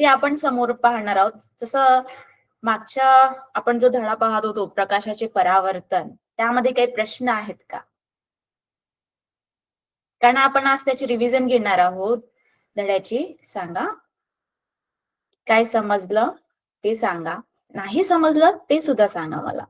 ते आपण समोर पाहणार आहोत. जसं मागच्या आपण जो धडा पाहत होतो प्रकाशाचे परावर्तन, त्यामध्ये काही प्रश्न आहेत का? कारण आपण आज त्याची रिव्हिजन घेणार आहोत धड्याची. सांगा, काय समजलं ते सांगा. नाही समजलं ते सुद्धा सांगा मला.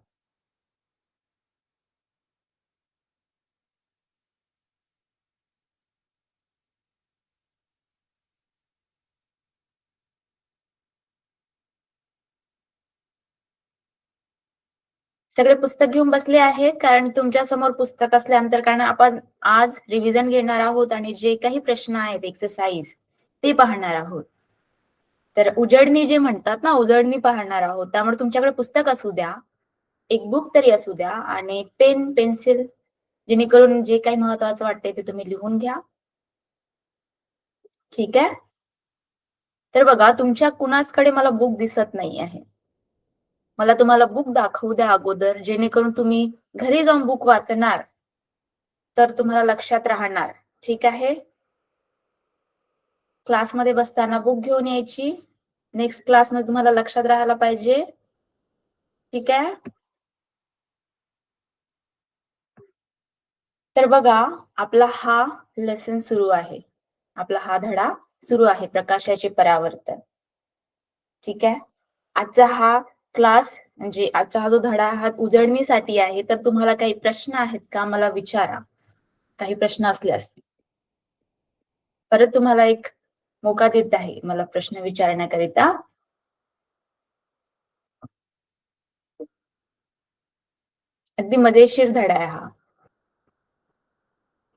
सगळे पुस्तक घेऊन बसले आहेत, कारण तुमच्या समोर पुस्तक असल्यानंतर कारण आपण आज रिव्हिजन घेणार आहोत आणि जे काही प्रश्न आहेत एक्सरसाइज ते पाहणार आहोत. तर उजळणी जे म्हणतात ना, उजळणी पाहणार आहोत. त्यामुळे तुमच्याकडे पुस्तक असू द्या, एक बुक तरी असू द्या आणि पेन, पेन्सिल जेणेकरून जे काही महत्त्वाचं वाटतंय ते तुम्ही लिहून घ्या. ठीक आहे? तर बघा तुमच्या कुणाचकडे मला बुक दिसत नाही आहे. मला तुम्हाला बुक दाखवू द्या अगोदर, जेणेकरून तुम्ही घरी जाऊन बुक वाचणार, तर तुम्हाला लक्षात राहणार. ठीक आहे? क्लासमध्ये बसताना बुक घेऊन यायची. नेक्स्ट क्लासमध्ये तुम्हाला लक्षात राहायला पाहिजे. ठीक आहे? तर बघा, आपला हा लेसन सुरू आहे. आपला हा धडा सुरू आहे, प्रकाशाचे परावर्तन. ठीक आहे? आजचा हा क्लास म्हणजे आजचा हा जो धडा हा उजळणीसाठी आहे. तर तुम्हाला काही प्रश्न आहेत का? मला विचारा. काही प्रश्न असल्यास. परत तुम्हाला एक मोका देत आहे मला प्रश्न विचारण्याकरिता. अगदी मजेशीर धडा आहे हा.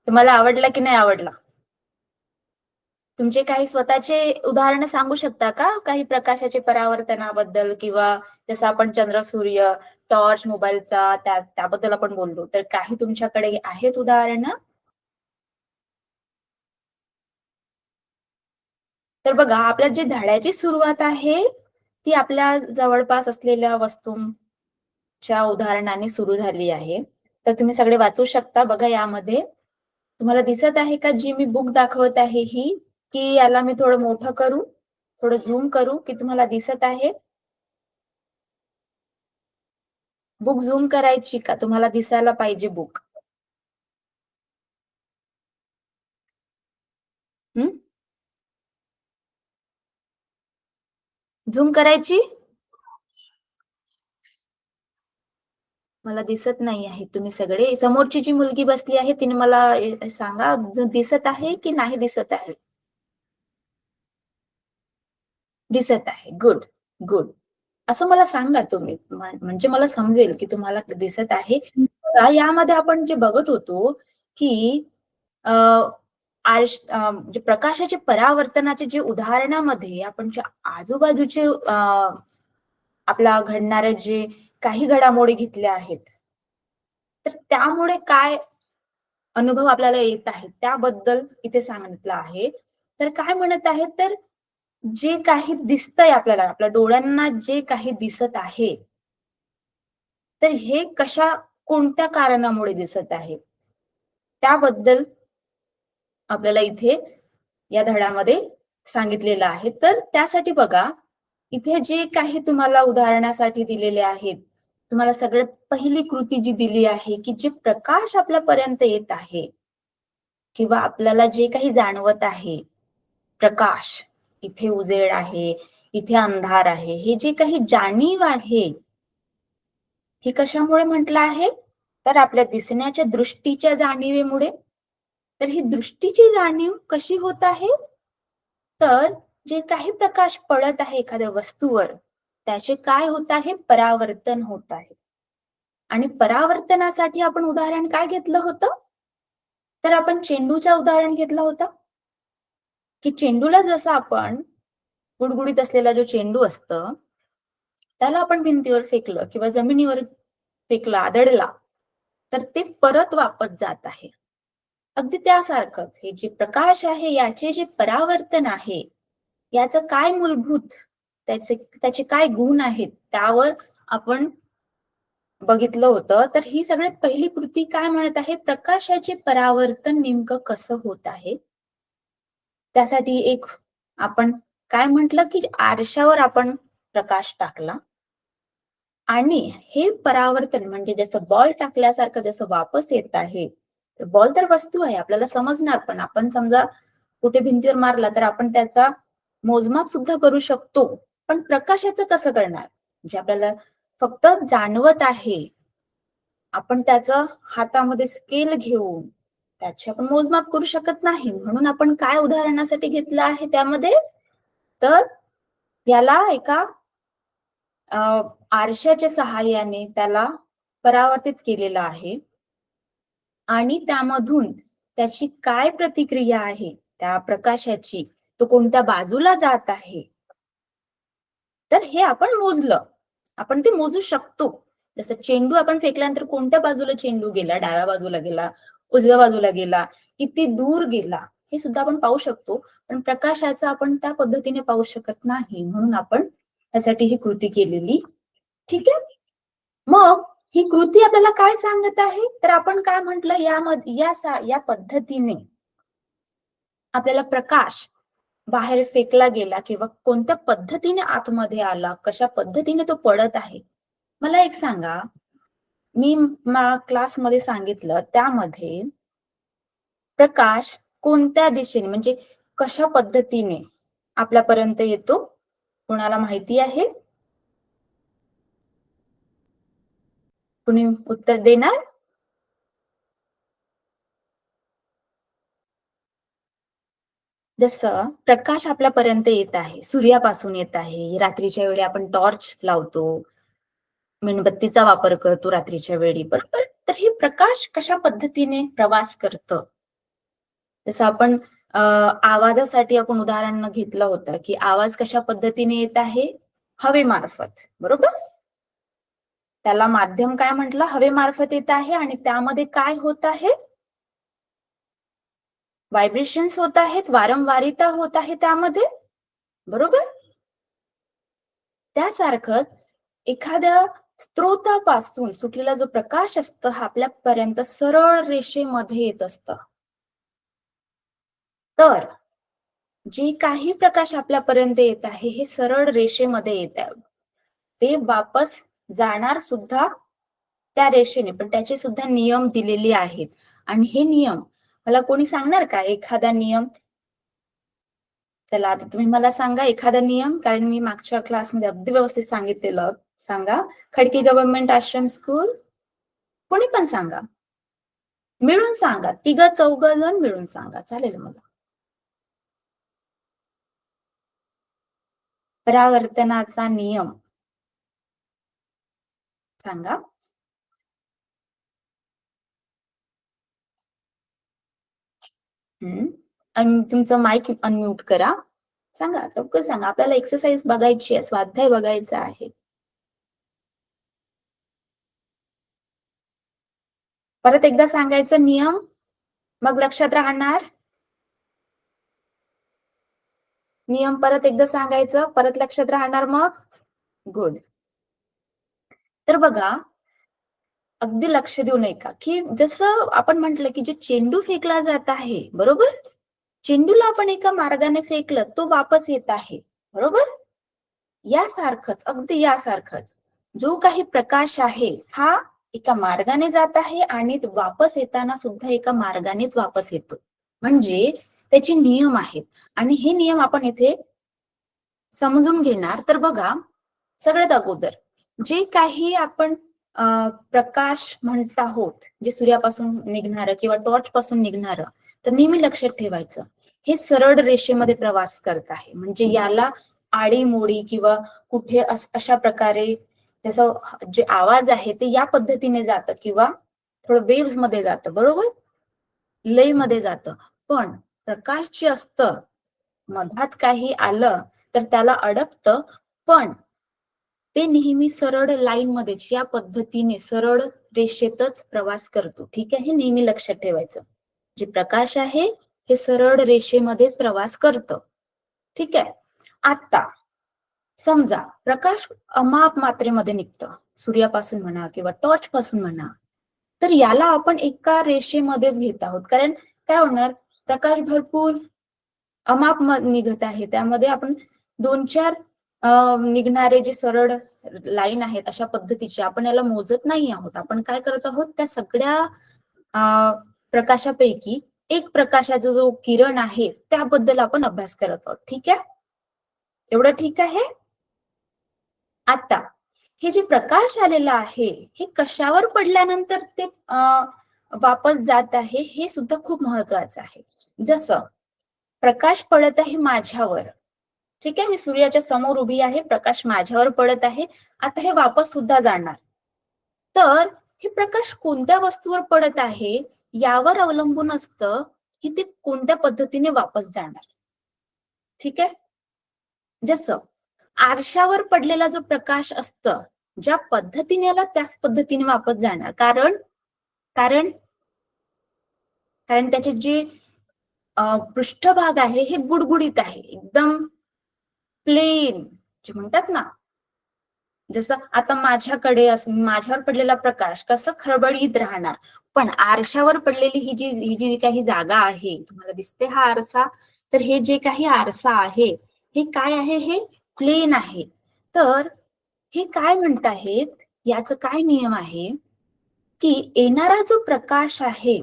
तुम्हाला आवडला की नाही आवडला? तुमचे काही स्वतःचे उदाहरणं सांगू शकता का? काही प्रकाशाचे परावर्तनाबद्दल किंवा जसं आपण चंद्र, सूर्य, टॉर्च मोबाईलचा त्याबद्दल आपण बोललो. तर काही तुमच्याकडे आहेत उदाहरणं? तर बघा, आपल्या जी धड्याची सुरुवात आहे, ती आपल्या जवळपास असलेल्या वस्तूंच्या उदाहरणाने सुरू झाली आहे. तर तुम्ही सगळे वाचू शकता बघा यामध्ये. तुम्हाला दिसत आहे का जी मी बुक दाखवत आहे ही, की याला मी थोडं मोठं करू, थोडं झूम करू, की तुम्हाला दिसत आहे? बुक झूम करायची का? तुम्हाला दिसायला पाहिजे बुक. हं? झूम करायची? मला दिसत नाही आहे तुम्ही सगळे. समोरची जी मुलगी बसली आहे तिने मला सांगा दिसत आहे की नाही दिसत आहे? दिसत आहे. Good, good. असं मला सांगा तुम्ही. म्हणजे मला समजेल की तुम्हाला दिसत आहे. बघा यामध्ये आपण जे बघत होतो, की अ, म्हणजे प्रकाशाचे परावर्तनाचे जे उदाहरणामध्ये आपण जे आजूबाजूचे आपला घडणारे जे काही घडामोडी घेतल्या आहेत, तर त्यामुळे काय अनुभव आपल्याला येत आहेत, त्याबद्दल इथे सांगितलं आहे. तर काय म्हणत आहेत, तर जे काही दिसतंय आपल्याला, आपल्या डोळ्यांना जे काही दिसत आहे, तर हे कोणत्या कारणामुळे दिसत आहे? त्याबद्दल आपल्याला इथे या धड्यामध्ये सांगितलेलं आहे. तर त्यासाठी बघा, इथे जे काही तुम्हाला उदाहरणासाठी दिलेले आहेत, तुम्हाला सगळ्यात पहिली कृती जी दिली आहे, की जे प्रकाश आपल्यापर्यंत येत आहे किंवा आपल्याला जे काही जाणवत आहे, प्रकाश, इथे उजेड आहे, इथे अंधार आहे, हे जे काही जाणीव आहे, ही कशामुळे म्हटलं आहे? तर आपल्या दिसण्याच्या दृष्टीच्या जाणीवेमुळे. तर ही दृष्टीची जाणीव कशी होत आहे? तर जे काही प्रकाश पडत आहे एखाद्या वस्तूवर, त्याचे काय होत आहे? परावर्तन होत आहे. आणि परावर्तनासाठी आपण उदाहरण काय घेतलं होतं? तर आपण चेंडूचं उदाहरण घेतलं होतं, की चेंडूला जसं आपण गुडगुडीत असलेला जो चेंडू असतं, त्याला आपण भिंतीवर फेकलं किंवा जमिनीवर फेकलं, आदळला, तर ते परत वापस जात आहे. अगदी त्यासारखंच हे जे प्रकाश आहे, याचे जे परावर्तन आहे, याचं काय मूलभूत त्याचे काय गुण आहेत, त्यावर आपण बघितलं होतं. तर ही सगळ्यात पहिली कृती काय म्हणत आहे, प्रकाशाचे परावर्तन नेमकं कसं होत आहे? त्यासाठी एक आपण काय म्हटलं की आरशावर आपण प्रकाश टाकला आणि हे परावर्तन म्हणजे जसं बॉल टाकल्यासारखं जसं वापस येत आहे. बॉल तर वस्तू आहे आपल्याला समजणार पण आपण समजा कुठे भिंतीवर मारला तर आपण त्याचा मोजमाप सुद्धा करू शकतो. पण प्रकाशाचं कसं करणार? म्हणजे आपल्याला फक्त जाणवत आहे. आपण त्याचं हातामध्ये स्केल घेऊन त्याचे आपण मोजमाप करू शकत नाही. म्हणून आपण काय उदाहरणासाठी घेतलं आहे त्यामध्ये? तर याला एका आरशाच्या सहाय्याने त्याला परावर्तित केलेलं आहे आणि त्यामधून त्याची काय प्रतिक्रिया आहे त्या प्रकाशाची, तो कोणत्या बाजूला जात आहे, तर हे आपण मोजलं. आपण ते मोजू शकतो. जसं चेंडू आपण फेकल्यानंतर कोणत्या बाजूला चेंडू गेला, डाव्या बाजूला गेला, उजव्या बाजूला गेला, किती दूर गेला, हे सुद्धा आपण पाहू शकतो. पण प्रकाशाचं आपण त्या पद्धतीने पाहू शकत नाही. म्हणून आपण त्यासाठी ही कृती केलेली. ठीक आहे? मग ही कृती आपल्याला काय सांगत आहे? तर आपण काय म्हटलं या पद्धतीने आपल्याला प्रकाश बाहेर फेकला गेला किंवा कोणत्या पद्धतीने आतमध्ये आला, कशा पद्धतीने तो पडत आहे. मला एक सांगा, मी क्लासमध्ये सांगितलं त्यामध्ये प्रकाश कोणत्या दिशेने म्हणजे कशा पद्धतीने आपल्यापर्यंत येतो? कोणाला माहिती आहे? कुणी उत्तर देणार? जसं प्रकाश आपल्यापर्यंत येत आहे, सूर्यापासून येत आहे. रात्रीच्या वेळी आपण टॉर्च लावतो, मेणबत्तीचा वापर करतो रात्रीच्या वेळी, बरोबर? तर हे प्रकाश कशा पद्धतीने प्रवास करतं? जसं आपण आवाजासाठी आपण उदाहरण घेतलं होतं, की आवाज कशा पद्धतीने येत आहे? हवेमार्फत, बरोबर? त्याला माध्यम काय म्हटलं? हवेमार्फत येत आहे आणि त्यामध्ये काय होत आहे? व्हायब्रेशन्स होत आहेत, वारंवारिता होत आहे त्यामध्ये, बरोबर? त्यासारखं एखाद्या स्त्रोतापासून सुटलेला जो प्रकाश असतो हा आपल्यापर्यंत सरळ रेषेमध्ये येत असतं. तर जे काही प्रकाश आपल्यापर्यंत येत आहे हे सरळ रेषेमध्ये येत आहे. ते वापस जाणार सुद्धा त्या रेषेने, पण त्याचे सुद्धा नियम दिलेले आहेत. आणि हे नियम मला कोणी सांगणार का एखादा नियम? चला आता तुम्ही मला सांगा एखादा नियम, कारण मी मागच्या क्लासमध्ये अगदी व्यवस्थित सांगितलेलं. सांगा. खडकी गव्हर्नमेंट आश्रम स्कूल. कोणी पण सांगा. मिळून सांगा. तिघं चौघं जण मिळून सांगा. चालेल मला. परावर्तनाचा नियम सांगा. आणि तुमचं माईक अनम्यूट करा. सांगा, लवकर सांगा. आपल्याला एक्सरसाइज बघायची आहे, स्वाध्याय बघायचा आहे. परत एकदा सांगायचं नियम, मग लक्षात राहणार. नियम परत एकदा सांगायचं, परत लक्षात राहणार मग. गुड. तर बघा, अगदी लक्ष देऊ नये का, की जसं आपण म्हटलं, की जे चेंडू फेकला जात आहे, बरोबर? चेंडूला आपण एका मार्गाने फेकलं, तो वापस येत आहे, बरोबर? यासारखंच, अगदी यासारखंच, जो काही प्रकाश आहे, हा एका मार्गाने जात आहे आणि वापस येताना सुद्धा एका मार्गानेच वापस येतो. म्हणजे त्याचे नियम आहेत आणि हे नियम आपण इथे समजून घेणार. तर बघा, सगळ्यात अगोदर जे काही आपण प्रकाश म्हणत आहोत, जे सूर्यापासून निघणारं किंवा टॉर्च पासून निघणारं, तर नेहमी लक्षात ठेवायचं, हे सरळ रेषेमध्ये प्रवास करत आहे. म्हणजे याला आडीमोडी किंवा कुठे अशा प्रकारे त्याचा जे आवाज आहे ते या पद्धतीने जातं किंवा थोडं वेव्स मध्ये जातं, बरोबर? लय मध्ये जातं. पण प्रकाश जे असतं, मधात काही आलं तर त्याला अडकतं, पण ते नेहमी सरळ लाईन मध्येच या पद्धतीने सरळ रेषेतच प्रवास करतो. ठीक आहे, हे नेहमी लक्षात ठेवायचं. जे प्रकाश आहे हे सरळ रेषेमध्येच प्रवास करतं. ठीक आहे. आता समजा प्रकाश अमाप मात्रेमध्ये निघतं, सूर्यापासून म्हणा किंवा टॉर्च पासून म्हणा, तर याला आपण एका रेषेमध्येच घेत आहोत. कारण काय होणार, प्रकाश भरपूर अमाप निघत आहे, त्यामध्ये आपण 2-4 निघणारे जे सरळ लाईन आहेत अशा पद्धतीचे आपण याला मोजत नाही आहोत. आपण काय करत आहोत, त्या सगळ्या प्रकाशापैकी एक प्रकाशाचा जो किरण आहे त्याबद्दल आपण अभ्यास करत आहोत. ठीक आहे, एवढं ठीक आहे. आता हे जे प्रकाश आलेला आहे हे कशावर पडल्यानंतर ते वापस जात आहे हे सुद्धा खूप महत्वाचं आहे. जसं प्रकाश पडत आहे माझ्यावर, ठीक आहे, मी सूर्याच्या समोर उभी आहे, प्रकाश माझ्यावर पडत आहे, आता हे वापस सुद्धा जाणार. तर हे प्रकाश कोणत्या वस्तूवर पडत आहे यावर अवलंबून असतं की ते कोणत्या पद्धतीने वापस जाणार. ठीक आहे, जसं आरशावर पडलेला जो प्रकाश असतं ज्या पद्धतीने आला त्याच पद्धतीने वापस जाणार. कारण कारण कारण त्याचे जे पृष्ठभाग आहे हे गुडगुडीत आहे, एकदम प्लेन जे म्हणतात ना. जसं आता माझ्यावर पडलेला प्रकाश कसं खळबळीत राहणार, पण आरशावर पडलेली ही जी काही जागा आहे, तुम्हाला दिसते हा आरसा, तर हे जे काही आरसा आहे हे काय आहे, हे प्लेन आहे. तर हे काय म्हणत आहेत, याचं काय नियम आहे की येणारा जो प्रकाश आहे,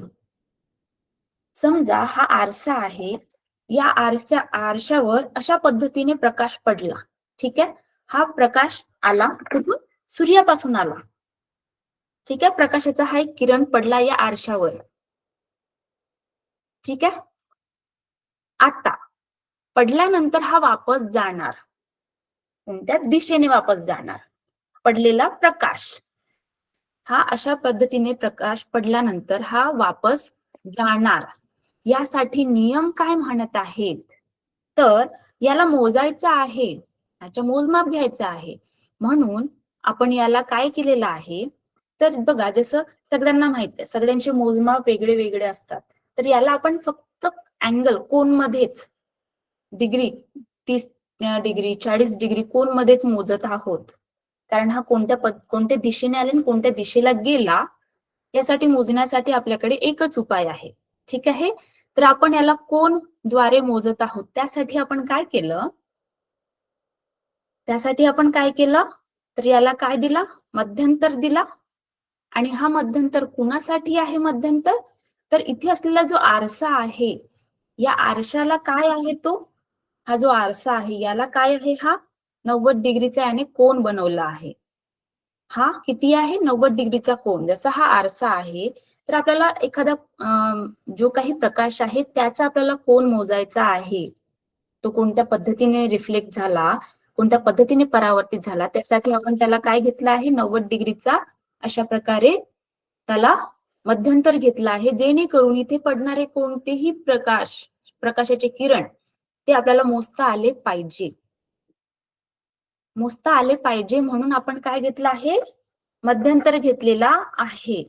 समजा हा आरसा आहे, या आरशावर अशा पद्धतीने प्रकाश पडला. ठीक आहे, हा प्रकाश आला कुठून, सूर्यापासून आला. ठीक आहे, प्रकाशाचा हा एक किरण पडला या आरशावर. ठीक आहे, आता पडल्यानंतर हा वापस जाणार, कोणत्या दिशेने वापस जाणार, पडलेला प्रकाश हा अशा पद्धतीने प्रकाश पडल्यानंतर हा वापस जाणार. यासाठी नियम काय म्हणत आहेत, तर याला मोजायचं आहे, याचं मोजमाप घ्यायचं आहे. म्हणून आपण याला काय केलेलं आहे, तर बघा जसं सगळ्यांना माहित आहे सगळ्यांचे मोजमाप वेगळे वेगळे असतात. तर याला आपण फक्त अँगल कोन मध्येच डिग्री 30 डिग्री 40 डिग्री कोन मध्येच मोजत आहोत. कारण हा कोणत्या दिशेने आले आणि कोणत्या दिशेला गेला यासाठी मोजण्यासाठी आपल्याकडे एकच उपाय आहे. ठीक आहे, तर आपण याला कोन द्वारे मोजत आहोत. त्यासाठी आपण काय केलं, तर याला काय दिला, मध्यंतर दिला. आणि हा मध्यंतर कुणासाठी आहे मध्यंतर, तर इथे असलेला जो आरसा आहे या आरशाला काय आहे, तो हा जो आरसा आहे याला काय आहे, हा 90 डिग्रीचा याने कोन बनवला आहे. हा किती आहे, 90 डिग्रीचा कोन. जसा हा आरसा आहे तर आपल्याला एखादा जो काही प्रकाश आहे त्याचा आपल्याला कोन मोजायचा आहे. तो कोणत्या पद्धतीने रिफ्लेक्ट झाला, कोणत्या पद्धतीने परावर्तित झाला, त्यासाठी आपण त्याला काय घेतला आहे, 90 डिग्रीचा अशा प्रकारे त्याला मध्यंतर घेतला आहे, जेणेकरून इथे पडणारे कोणतेही प्रकाशाचे किरण ते आपल्याला मोजता आले पाहिजे म्हणून आपण काय घेतलं आहे, मध्यंतर घेतलेला आहे.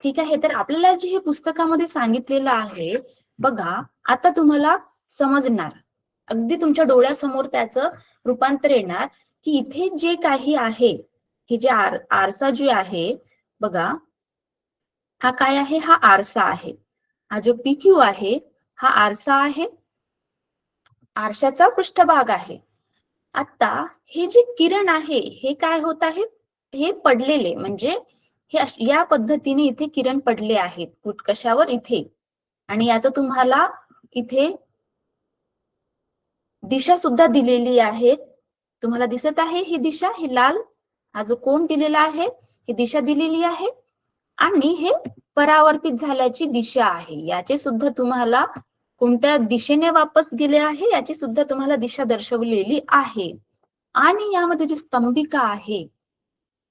ठीक आहे, तर आपल्याला जे हे पुस्तकामध्ये सांगितलेलं आहे बघा, आता तुम्हाला समजणार, अगदी तुमच्या डोळ्यासमोर त्याचं रूपांतर येणार की इथे जे काही आहे, हे जे आरसा जे आहे बघा, हा काय आहे, हा आरसा आहे. हा जो PQ आहे हा आरसा आहे, आरशाचा पृष्ठभाग आहे. आता हे जे किरण आहे हे काय होत आहे, हे पडलेले म्हणजे हे या पद्धतीने इथे किरण पडले आहेत. कशावर, इथे. आणि याचं तुम्हाला इथे दिशा सुद्धा दिलेली आहे, तुम्हाला दिसत आहे ही दिशा, ही लाल हा जो कोन दिलेला आहे ही दिशा दिलेली आहे. आणि हे परावर्तित झाल्याची दिशा आहे, याचे सुद्धा तुम्हाला कोणत्या दिशेने वापस गेले आहे याची सुद्धा तुम्हाला दिशा दर्शवलेली आहे. आणि यामध्ये जी स्तंभिका आहे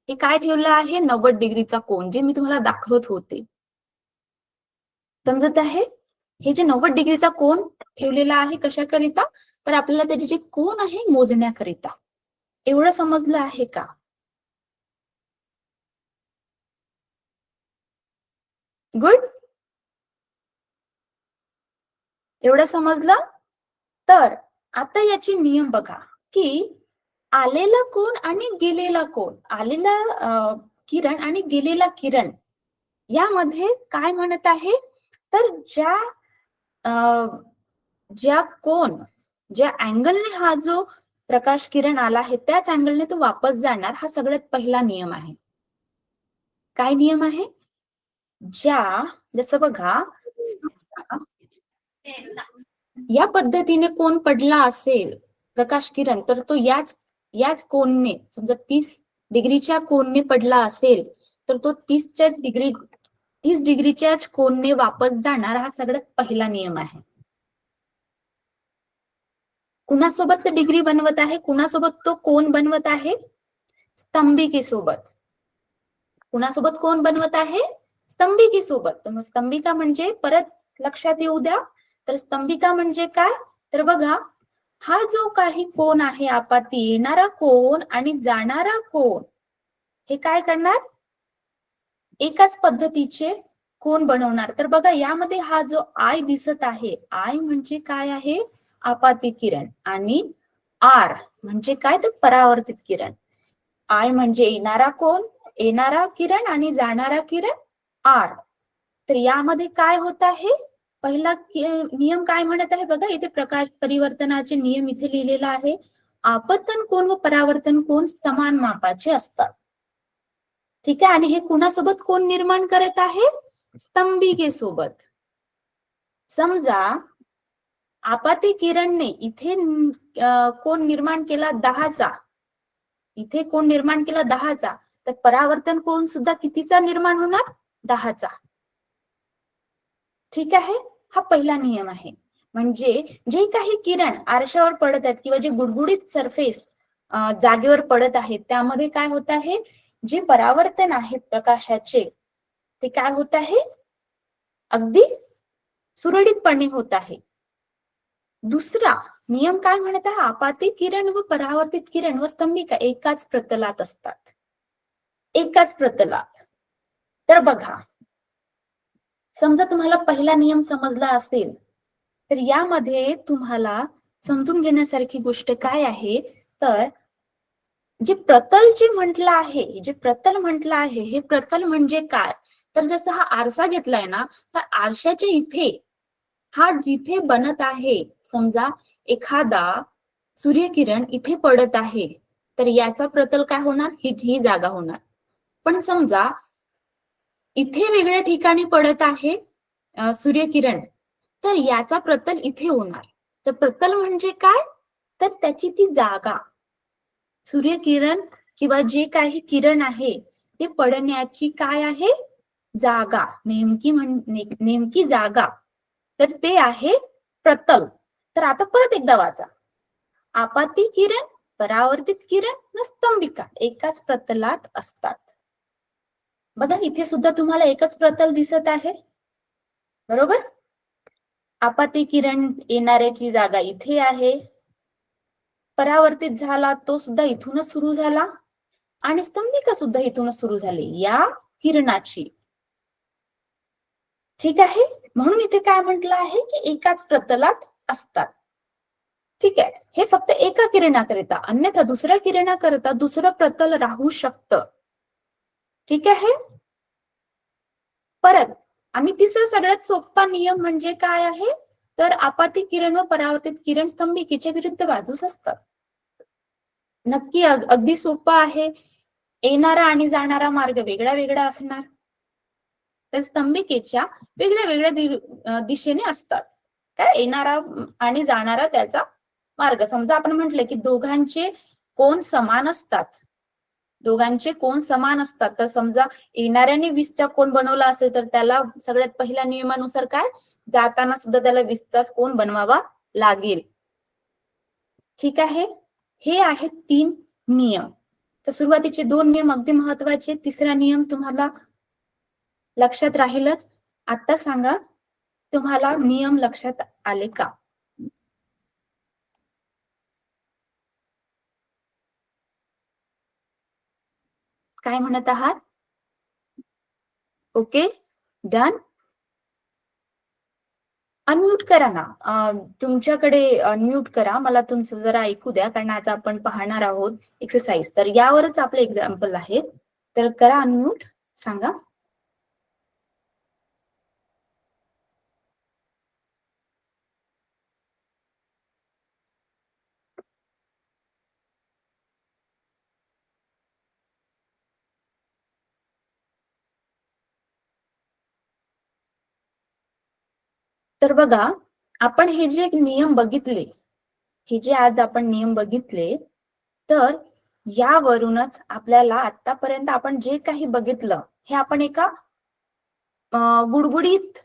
हे काय ठेवलं आहे, 90 डिग्रीचा कोन, जे मी तुम्हाला दाखवत होते. समजत आहे, हे जे 90 डिग्रीचा कोन ठेवलेला आहे कशाकरिता, तर आपल्याला त्याचे जे कोन आहे मोजण्याकरिता. एवढं समजलं आहे का? गुड, एवढं समजलं. तर आता याचे नियम बघा की आलेला कोन आणि गेलेला कोन, आलेला किरण आणि गेलेला किरण यामध्ये काय म्हणत आहे, तर ज्या कोन ज्या अँगलने हा जो प्रकाश किरण आला आहे त्याच अँगलने तो वापस जाणार, हा सगळ्यात पहिला नियम आहे. काय नियम आहे? जसं बघा, या पद्धतीने कोण पडला असेल प्रकाश किरण, तर तो याच कोनने, समजा 30 डिग्रीच्या कोनने पडला असेल, तर तो 30 डिग्रीच्याच कोनने वापस जाणार, हा सगळ्यात पहिला नियम आहे. कुणासोबत तो डिग्री बनवत आहे, कुणासोबत तो कोन बनवत आहे? स्तंभिकेसोबत. कुणासोबत कोण बनवत आहे? स्तंभिकेसोबत. तर मग स्तंभिका म्हणजे परत लक्षात येऊ द्या. तर स्तंभिका म्हणजे काय? तर बघा, हा जो काही कोन आहे आपाती, येणारा कोन आणि जाणारा कोन, हे काय करणार? एकाच पद्धतीचे कोन बनवणार. तर बघा, यामध्ये हा जो आय दिसत आहे, आय म्हणजे काय आहे? आपाती किरण. आणि आर म्हणजे काय? तर परावर्तित किरण. आय म्हणजे येणारा किरण आणि जाणारा किरण आर. तर यामध्ये काय होत आहे? पहिला नियम काय म्हणत आहे बघा, इथे प्रकाश परिवर्तनाचे नियम इथे लिहिलेला आहे. आपतन कोन व परावर्तन कोन समान मापाचे असतात. ठीक आहे. आणि हे कुणासोबत कोण निर्माण करत आहे? स्तंभिकेसोबत. समजा आपाती किरणने इथे कोन निर्माण केला 10चा, इथे कोण निर्माण केला 10चा, तर परावर्तन कोन सुद्धा कितीचा निर्माण होणार? 10चा. ठीक आहे. हा पहिला नियम आहे. म्हणजे जे काही किरण आरशावर पडत आहेत किंवा जे गुडगुडीत सरफेस जागेवर पडत आहेत, त्यामध्ये काय होत आहे? जे परावर्तन आहे प्रकाशाचे, ते काय होत आहे? अगदी सुरळीतपणे होत आहे. दुसरा नियम काय म्हणत आहे? आपाती किरण व परावर्तित किरण व स्तंभिका एकाच प्रतलात असतात. एकाच प्रतलात. तर बघा, समजा तुम्हाला पहिला नियम समजला असेल, तर यामध्ये तुम्हाला समजून घेण्यासारखी गोष्ट काय आहे? तर जे प्रतल जे प्रतल म्हटलं आहे, हे प्रतल म्हणजे काय? तर जसं हा आरसा घेतलाय ना, तर आरशाच्या इथे, हा जिथे बनत आहे, समजा एखादा सूर्यकिरण इथे पडत आहे, तर याचा प्रतल काय होणार? ही जागा होणार. पण समजा इथे वेगळ्या ठिकाणी पडत आहे सूर्यकिरण, तर याचा प्रतल इथे होणार. तर प्रतल म्हणजे काय? तर त्याची ती जागा, सूर्यकिरण किंवा जे काही किरण आहे ते पडण्याची काय आहे? जागा, नेमकी जागा, तर ते आहे प्रतल. तर आता परत एकदा वाचा. आपाती किरण, परावर्तित किरण व स्तंभिका एकाच प्रतलात असतात. बघा, इथे सुद्धा तुम्हाला एकच प्रतल दिसत आहे, बरोबर? आपाती किरण येणाऱ्याची जागा इथे आहे, परावर्तित झाला तो सुद्धा इथूनच सुरू झाला, आणि स्तंभिका सुद्धा इथूनच सुरू झाली, या किरणाची. ठीक आहे. म्हणून इथे काय म्हटलं आहे की एकाच प्रतलात असतात. ठीक आहे. हे फक्त एका किरणाकरिता, अन्यथा दुसऱ्या किरणाकरिता दुसरं प्रतल राहू शकतं. ठीक आहे. परत आणि तिसरा सगळ्यात सोपा नियम म्हणजे काय आहे? तर आपाती किरण व परावर्तित किरण स्तंभिकेच्या विरुद्ध बाजूस असतात. नक्की अगदी सोपा आहे. येणारा आणि जाणारा मार्ग वेगळा वेगळा असणार, तर स्तंभिकेच्या वेगळ्या वेगळ्या दिशेने असतात. काय? येणारा आणि जाणारा त्याचा मार्ग. समजा आपण म्हटलं की दोघांचे कोन समान असतात, दोघांचे कोन समान असतात, तर समजा येणाऱ्याने 20चा कोन बनवला असेल, तर त्याला सगळ्यात पहिल्या नियमानुसार काय? जाताना सुद्धा त्याला 20चाच कोन बनवावा लागेल. ठीक आहे. हे आहेत 3 नियम. तर सुरुवातीचे 2 नियम अगदी महत्वाचे. तिसरा नियम तुम्हाला लक्षात राहीलच. आता सांगा, तुम्हाला नियम लक्षात आले का? काय म्हणत आहात? Okay, done. अनम्यूट करा ना. तुमच्याकडे अनम्यूट करा. मला तुमचं जरा ऐकू द्या, कारण आज आपण पाहणार आहोत एक्सरसाइज. तर यावरच आपले एक्झाम्पल आहेत. तर करा अनम्यूट, सांगा. तर बघा, आपण हे जे नियम बघितले, हे जे आज आपण नियम बघितले, तर यावरूनच आपल्याला आतापर्यंत आपण जे काही बघितलं, हे आपण एका गुडगुडीत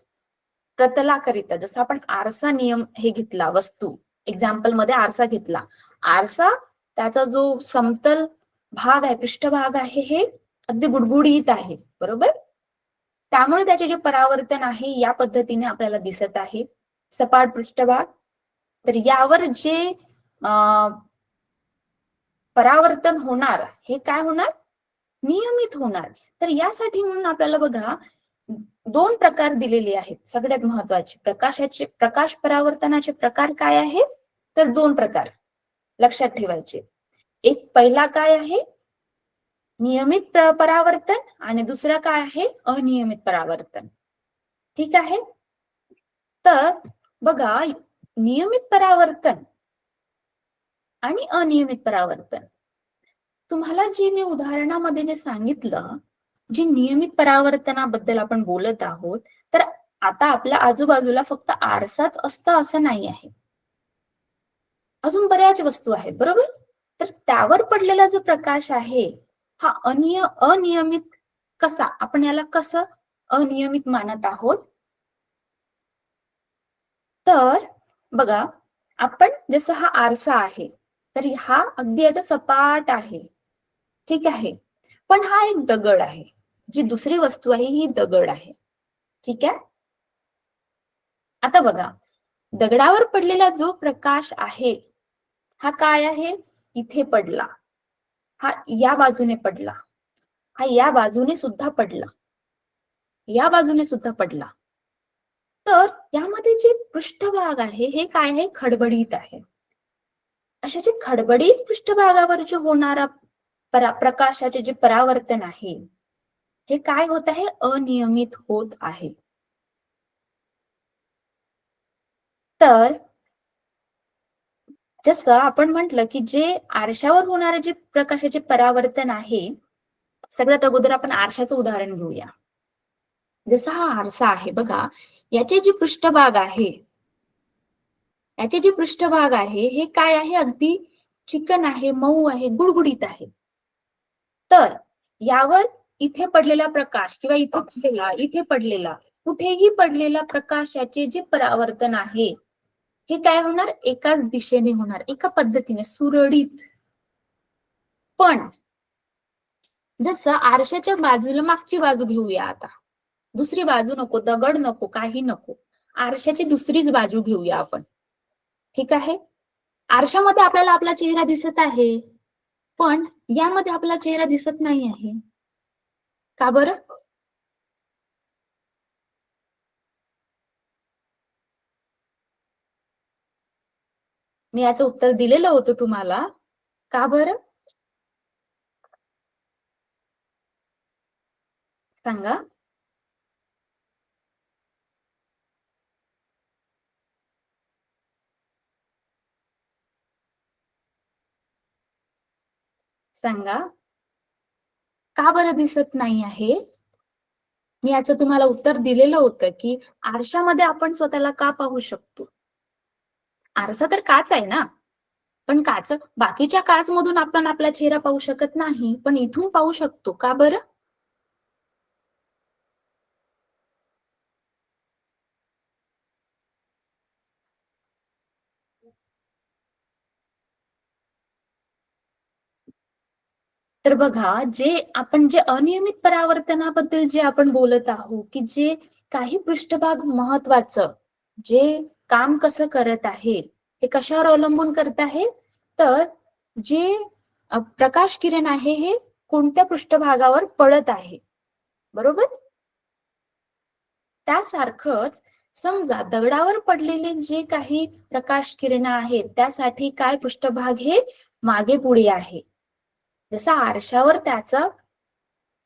प्रतलाकरिता, जसं आपण आरसा नियम हे घेतला, वस्तू एक्झाम्पल मध्ये आरसा घेतला. आरसा, त्याचा जो समतल भाग आहे, पृष्ठभाग आहे, हे अगदी गुडगुडीत आहे, बरोबर. त्यामुळे त्याचे जे परावर्तन आहे या पद्धतीने आपल्याला दिसत आहे. सपाट पृष्ठभाग, तर यावर जे परावर्तन होणार, हे काय होणार, नियमित होणार. तर यासाठी म्हणून आपल्याला बघा, दोन प्रकार दिलेले आहेत. सगळ्यात महत्वाचे, प्रकाश परावर्तनाचे प्रकार काय आहेत, तर दोन प्रकार लक्षात ठेवायचे. एक पहिला काय आहे, नियमित परावर्तन, आणि दुसरा काय आहे, अनियमित परावर्तन. ठीक आहे. तर बघा, नियमित परावर्तन आणि अनियमित परावर्तन, तुम्हाला जे मी उदाहरणामध्ये जे सांगितलं, जे नियमित परावर्तनाबद्दल आपण बोलत आहोत, तर आता आपल्या आजूबाजूला फक्त आरसाच असतं असं नाही आहे, अजून बऱ्याच वस्तू आहेत, बरोबर. तर त्यावर पडलेला जो प्रकाश आहे, हा अनियमित कसा, आपण याला कसं अनियमित मानत आहोत, तर बघा, आपण जसं हा आरसा आहे, तर हा अगदी याचा सपाट आहे, ठीक आहे. पण हा एक दगड आहे, जी दुसरी वस्तू आहे ही दगड आहे, ठीक आहे. आता बघा, दगडावर पडलेला जो प्रकाश आहे, हा काय आहे, इथे पडला, हा या बाजूने पडला, हा या बाजूने सुद्धा पडला, या बाजूने सुद्धा पडला. तर यामध्ये जे पृष्ठभाग आहे, हे काय आहे, खडबडीत आहे. अशा जे खडबडीत पृष्ठभागावर जे होणारा प्रकाशाचे जे परावर्तन आहे, हे काय होत आहे, अनियमित होत आहे. तर जसं आपण म्हटलं की जे आरशावर होणारे जे प्रकाशाचे परावर्तन आहे, सगळ्यात अगोदर आपण आरशाचं उदाहरण घेऊया. जसा हा आरसा आहे बघा, याचे जे पृष्ठभाग आहे, याचे जे पृष्ठभाग आहे, हे काय आहे, अगदी चिकन आहे, मऊ आहे, गुडगुडीत आहे. तर यावर इथे पडलेला प्रकाश किंवा इथे पडलेला कुठेही पडलेला प्रकाशाचे जे परावर्तन आहे, हे काय होणार, एकाच दिशेने होणार, एका पद्धतीने सुरळीत. पण जसं आरशाच्या बाजूला मागची बाजू घेऊया, आता दुसरी बाजू नको, दगड नको, काही नको, आरशाची दुसरीच बाजू घेऊया आपण, ठीक आहे. आरशामध्ये आपल्याला आपला चेहरा दिसत आहे, पण यामध्ये आपला चेहरा दिसत नाही आहे, का बरं. मी याचं उत्तर दिलेलं होतं तुम्हाला, का बरं, सांगा. सांगा, का बरं दिसत नाही आहे. मी याचं तुम्हाला उत्तर दिलेलं होतं की आरशामध्ये आपण स्वतःला का पाहू शकतो. आरसा तर काच आहे ना, पण बाकीच्या काच मधून आपण आपला चेहरा पाहू शकत नाही, पण इथून पाहू शकतो, का बरं. तर बघा, जे अनियमित परावर्तनाबद्दल जे आपण बोलत आहोत, की जे काही पृष्ठभाग महत्वाचं, जे काम कसं करत आहे, हे कशावर अवलंबून करत आहे, तर जे प्रकाश किरण आहे, हे कोणत्या पृष्ठभागावर पडत आहे, बरोबर. त्यासारखंच समजा दगडावर पडलेले जे काही प्रकाश किरण आहेत, त्यासाठी काय पृष्ठभाग हे मागे पुढे आहे. जसा आरशावर त्याचा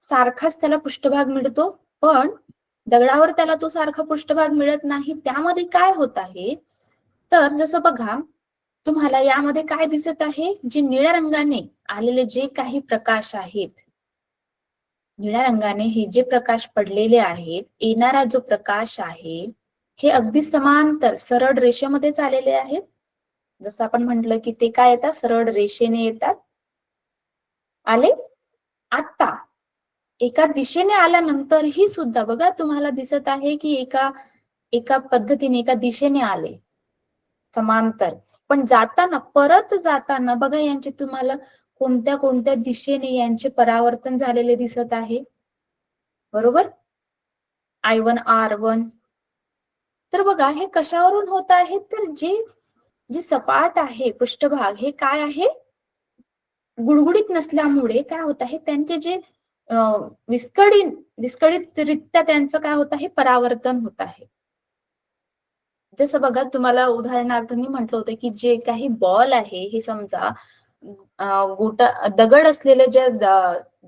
सारखाच त्याला पृष्ठभाग मिळतो, पण दगडावर त्याला तो सारखा पृष्ठभाग मिळत नाही. त्यामध्ये काय होत आहे, तर जसं बघा, तुम्हाला यामध्ये काय दिसत आहे, जे निळ्या रंगाने आलेले जे काही प्रकाश आहेत, निळ्या रंगाने हे जे प्रकाश पडलेले आहेत, येणारा जो प्रकाश आहे, हे अगदी समांतर सरळ रेषेमध्येच आलेले आहेत. जसं आपण म्हटलं की ते काय येतात, सरळ रेषेने येतात. आले? आता एका दिशेने आल्यानंतरही सुद्धा बघा तुम्हाला दिसत आहे की एका एका पद्धतीने एका दिशेने आले समांतर. पण जाताना परत जाताना बघा यांचे तुम्हाला कोणत्या कोणत्या दिशेने यांचे परावर्तन झालेले दिसत आहे. बरोबर? I1 R1. तर बघा हे कशावरून होत आहे, तर जे सपाट आहे पृष्ठभाग हे काय आहे, गुळगुळीत नसल्यामुळे काय होत आहे, त्यांचे जे विस्कळीतरित्या त्यांचं काय होत आहे, परावर्तन होत आहे. जसं बघा तुम्हाला उदाहरणार्थ मी म्हटलं होतं की जे काही बॉल आहे हे समजा दगड असलेल्या ज्या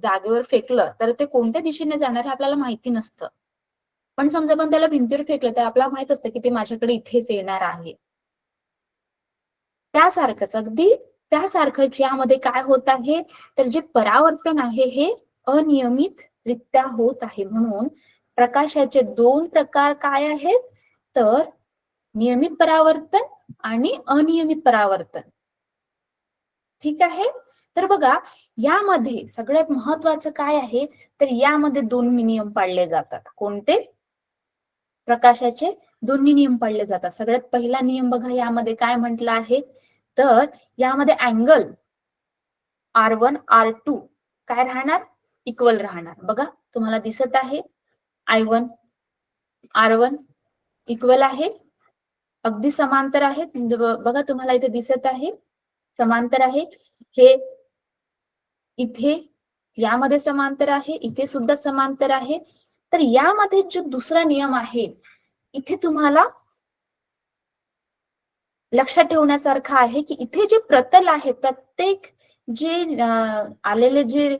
जागेवर फेकलं तर ते कोणत्या दिशेने जाणार हे आपल्याला माहिती नसतं. पण समजा आपण त्याला भिंतीवर फेकलं तर आपल्याला माहित असतं की ते माझ्याकडे इथेच येणार आहे. त्यासारखंच अगदी त्यासारखंच यामध्ये काय होत आहे, तर जे परावर्तन आहे हे अनियमितरित्या होत आहे. म्हणून प्रकाशाचे 2 प्रकार काय आहेत, तर नियमित परावर्तन आणि अनियमित परावर्तन. ठीक आहे? तर बघा यामध्ये सगळ्यात महत्वाचं काय आहे, तर यामध्ये 2 नियम पाळले जातात. कोणते? प्रकाशाचे दोन्ही नियम पाळले जातात. सगळ्यात पहिला नियम बघा यामध्ये काय म्हटलं आहे, तर यामध्ये अँगल R1, R2 काय राहणार? इक्वल राहणार. बघा तुम्हाला दिसत आहे I1, R1 इक्वल आहे. अगदी समांतर आहेत. म्हणजे बघा तुम्हाला इथे दिसत आहे समांतर आहे. हे इथे यामध्ये समांतर आहे, इथे सुद्धा समांतर आहे. तर यामध्ये जो दुसरा नियम आहे, इथे तुम्हाला लक्षात ठेवण्यासारखं आहे की इथे जे प्रतल आहे, प्रत्येक जे आलेले जे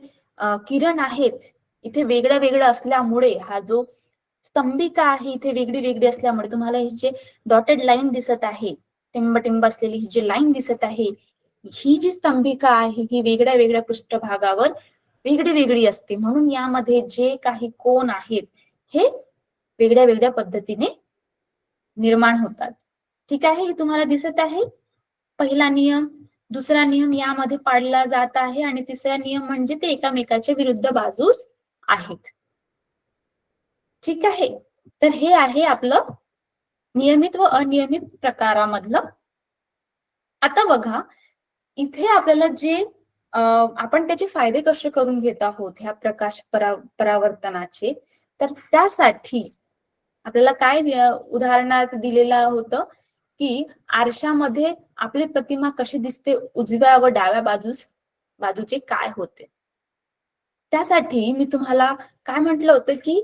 किरण आहेत, इथे वेगळं वेगळं असल्यामुळे हा जो स्तंभिका आहे इथे वेगळी वेगळी असल्यामुळे तुम्हाला ही जे डॉटेड लाईन दिसत आहे, टिंब टिंब असलेली ही जी लाईन दिसत आहे, ही जी स्तंभिका आहे ही वेगळ्या वेगळ्या पृष्ठभागावर वेगळी वेगळी असते. म्हणून यामध्ये जे काही कोन आहेत हे वेगळ्या वेगळ्या पद्धतीने निर्माण होतात. ठीक आहे, हे तुम्हाला दिसत आहे. पहिला नियम, दुसरा नियम यामध्ये पाळला जात आहे आणि तिसरा नियम म्हणजे ते एकामेकाच्या विरुद्ध बाजूस आहेत. ठीक आहे, तर हे आहे आपलं नियमित व अनियमित प्रकारामधलं. आता बघा इथे आपल्याला जे आपण त्याचे फायदे कसे करून घेत आहोत ह्या प्रकाश परावर्तनाचे, तर त्यासाठी आपल्याला काय उदाहरणार्थ दिलेलं होतं की आरशामध्ये आपली प्रतिमा कशी दिसते उजव्या व डाव्या बाजूचे काय होते. त्यासाठी मी तुम्हाला काय म्हटलं होतं की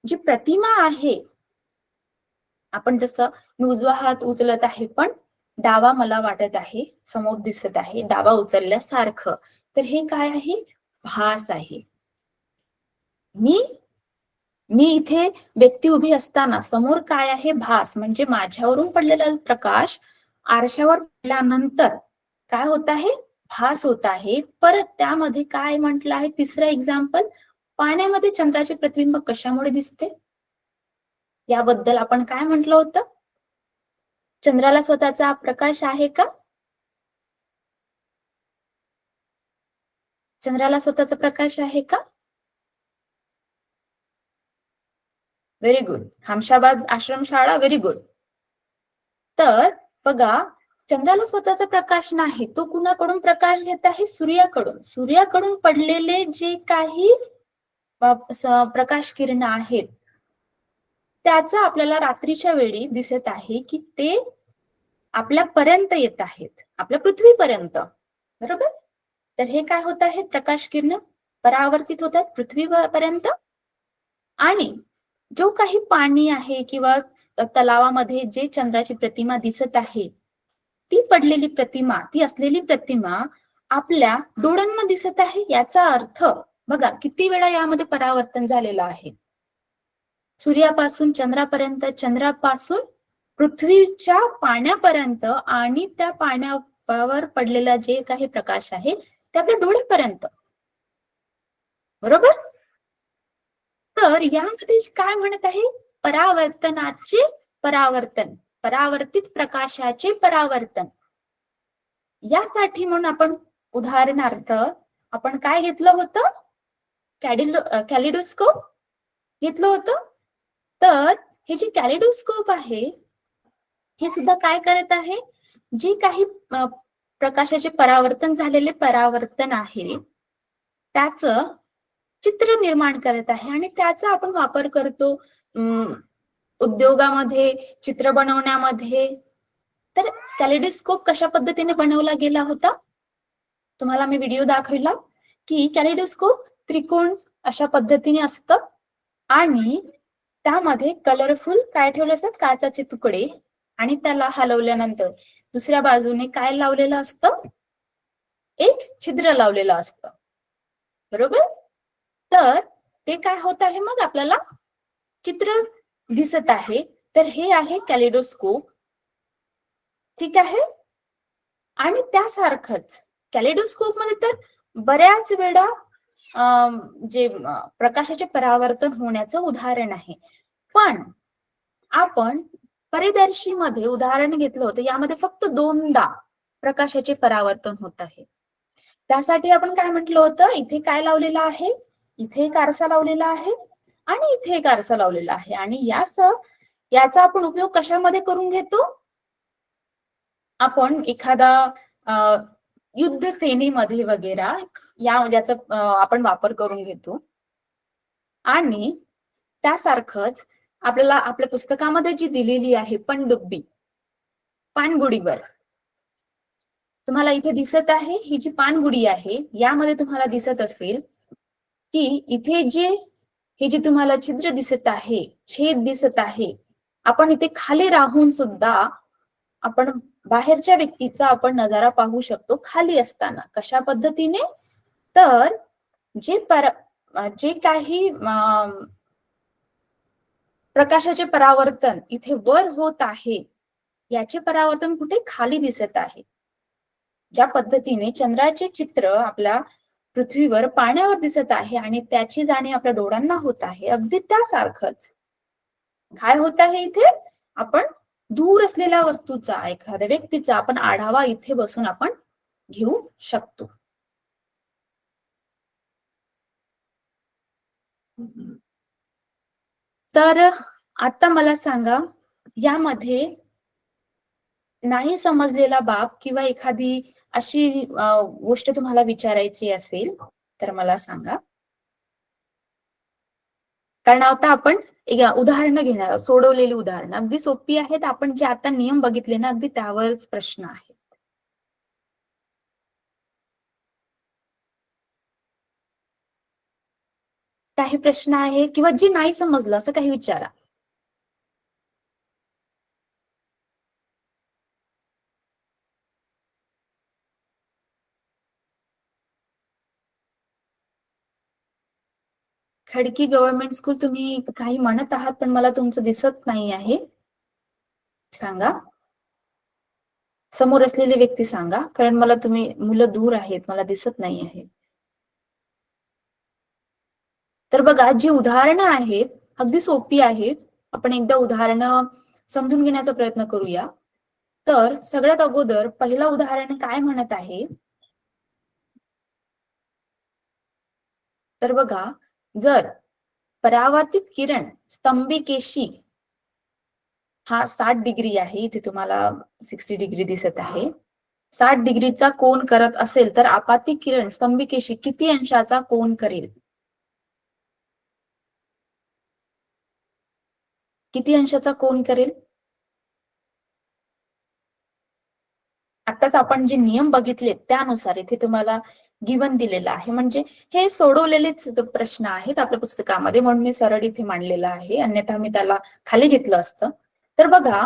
जी प्रतिमा आहे, आपण जसं मी उजवा हात उचलत आहे पण डावा मला वाटत आहे समोर दिसत आहे डावा उचलल्यासारखं, तर हे काय आहे, भास आहे. मी मी इथे व्यक्ती उभी असताना समोर काय आहे, भास म्हणजे माझ्यावरून पडलेला प्रकाश आरशावर पडल्यानंतर काय होत आहे, भास होत आहे. परत त्यामध्ये काय म्हटलं आहे तिसरं एक्झाम्पल, पाण्यामध्ये चंद्राचे प्रतिबिंब कशामुळे दिसते, याबद्दल आपण काय म्हटलं होतं, चंद्राला स्वतःचा प्रकाश आहे का? चंद्राला स्वतःचा प्रकाश आहे का? Very good. हमशाबाद आश्रमशाळा, व्हेरी गुड. तर बघा चंद्राला स्वतःचा प्रकाश नाही, तो कुणाकडून प्रकाश घेत आहे, सूर्याकडून. सूर्याकडून पडलेले जे काही प्रकाश किरण आहेत त्याचा आपल्याला रात्रीच्या वेळी दिसत आहे की ते आपल्यापर्यंत येत आहेत, आपल्या पृथ्वीपर्यंत. बरोबर? तर हे काय होत आहे, प्रकाश किरण परावर्तित होतात पृथ्वीपर्यंत. आणि जो काही पाणी आहे किंवा तलावामध्ये जे चंद्राची प्रतिमा दिसत आहे, ती पडलेली प्रतिमा, ती असलेली प्रतिमा आपल्या डोळ्यांना दिसत आहे. याचा अर्थ बघा किती वेळा यामध्ये परावर्तन झालेलं आहे. सूर्यापासून चंद्रापर्यंत, चंद्रापासून पृथ्वीच्या पाण्यापर्यंत आणि त्या पाण्यावर पडलेला जे काही प्रकाश आहे ते आपल्या डोळ्यापर्यंत. बरोबर? तर यामध्ये काय म्हणत आहे, परावर्तनाचे परावर्तन, परावर्तित प्रकाशाचे परावर्तन, यासाठी म्हणून आपण उदाहरणार्थ आपण काय घेतलं होतं? कॅलिडोस्कोप घेतलं होतं. तर हे जे कॅलिडोस्कोप आहे हे सुद्धा काय करत आहे? जे काही प्रकाशाचे परावर्तन झालेले परावर्तन आहे त्याचं चित्र निर्माण करत आहे आणि त्याचा आपण वापर करतो उद्योगामध्ये, चित्र बनवण्यामध्ये. तर कॅलिडोस्कोप कशा पद्धतीने बनवला गेला होता? तुम्हाला मी व्हिडिओ दाखवला की कॅलिडोस्कोप त्रिकोण अशा पद्धतीने असतं आणि त्यामध्ये कलरफुल काय ठेवले असतात? काचाचे तुकडे, आणि त्याला हलवल्यानंतर दुसऱ्या बाजूने काय लावलेलं असतं? एक छिद्र लावलेलं असतं, बरोबर? तर ते काय होत आहे? मग आपल्याला चित्र दिसत आहे. तर हे आहे कॅलिडोस्कोप, ठीक आहे. आणि त्यासारखंच कॅलिडोस्कोप मध्ये तर बऱ्याच वेळा जे प्रकाशाचे परावर्तन होण्याचं उदाहरण आहे. पण आपण परिदर्शी मध्ये उदाहरण घेतलं होतं, यामध्ये फक्त 2दा प्रकाशाचे परावर्तन होत आहे. त्यासाठी आपण काय म्हटलं होतं? इथे काय लावलेलं आहे? इथे एक आरसा लावलेला आहे आणि इथे एक आरसा लावलेला आहे. आणि याचा आपण उपयोग कशामध्ये करून घेतो? आपण एखादा युद्ध सेनेमध्ये वगैरे याचा आपण वापर करून घेतो. आणि त्यासारखंच आपल्याला आपल्या पुस्तकामध्ये जी दिलेली आहे पनडुब्बी, पाणबुडीवर, तुम्हाला इथे दिसत आहे ही जी पाणबुडी आहे, यामध्ये तुम्हाला दिसत असेल की इथे हे जे तुम्हाला छिद्र दिसत आहे, छेद दिसत आहे, आपण इथे खाली राहून सुद्धा आपण बाहेरच्या व्यक्तीचा आपण नजारा पाहू शकतो खाली असताना. कशा पद्धतीने? तर जे काही प्रकाशाचे परावर्तन इथे वर होत आहे, याचे परावर्तन कुठे? खाली दिसत आहे. ज्या पद्धतीने चंद्राचे चित्र आपल्या पृथ्वीवर पाण्यावर दिसत आहे आणि त्याची जाणीव आपल्या डोळ्यांना होत आहे, अगदी त्यासारखंच काय होत आहे इथे? आपण दूर असलेल्या वस्तूचा, एखाद्या व्यक्तीचा आपण आढावा इथे बसून आपण घेऊ शकतो. तर आता मला सांगा, यामध्ये नाही समजलेला बाब किंवा एखादी अशी गोष्ट तुम्हाला विचारायची असेल तर मला सांगा. कारण आता आपण उदाहरणं घेणार, सोडवलेली उदाहरणं अगदी सोपी आहेत. आपण जे आता नियम बघितले ना, अगदी त्यावरच प्रश्न आहेत. काही प्रश्न आहे किंवा जे नाही समजलं असं काही विचारा. खडकी गव्हर्नमेंट स्कूल तुम्ही काही म्हणत आहात, पण मला तुमचं दिसत नाही आहे. सांगा. समोर असलेली व्यक्ती सांगा, कारण मला मुलं दूर आहेत, मला दिसत नाही आहे. तर बघा, जी उदाहरणं आहेत अगदी सोपी आहेत. आपण एकदा उदाहरणं समजून घेण्याचा प्रयत्न करूया. तर सगळ्यात अगोदर पहिलं उदाहरण काय म्हणत आहे? तर बघा, जर परावर्तित किरण स्तंभिकेशी हा 60 डिग्री आहे, इथे तुम्हाला 60 डिग्री दिसत आहे. 60 डिग्रीचा कोन करत असेल तर आपाती किरण स्तंभिकेशी किती अंशाचा कोन करेल? किती अंशाचा कोन करेल? आताच आपण जे नियम बघितले त्यानुसार इथे तुम्हाला गिवन दिलेला आहे. म्हणजे हे सोडवलेलेच प्रश्न आहेत आपल्या पुस्तकामध्ये, म्हणून मी सरळ इथे मांडलेला आहे, अन्यथा मी त्याला खाली घेतलं असतं. तर बघा,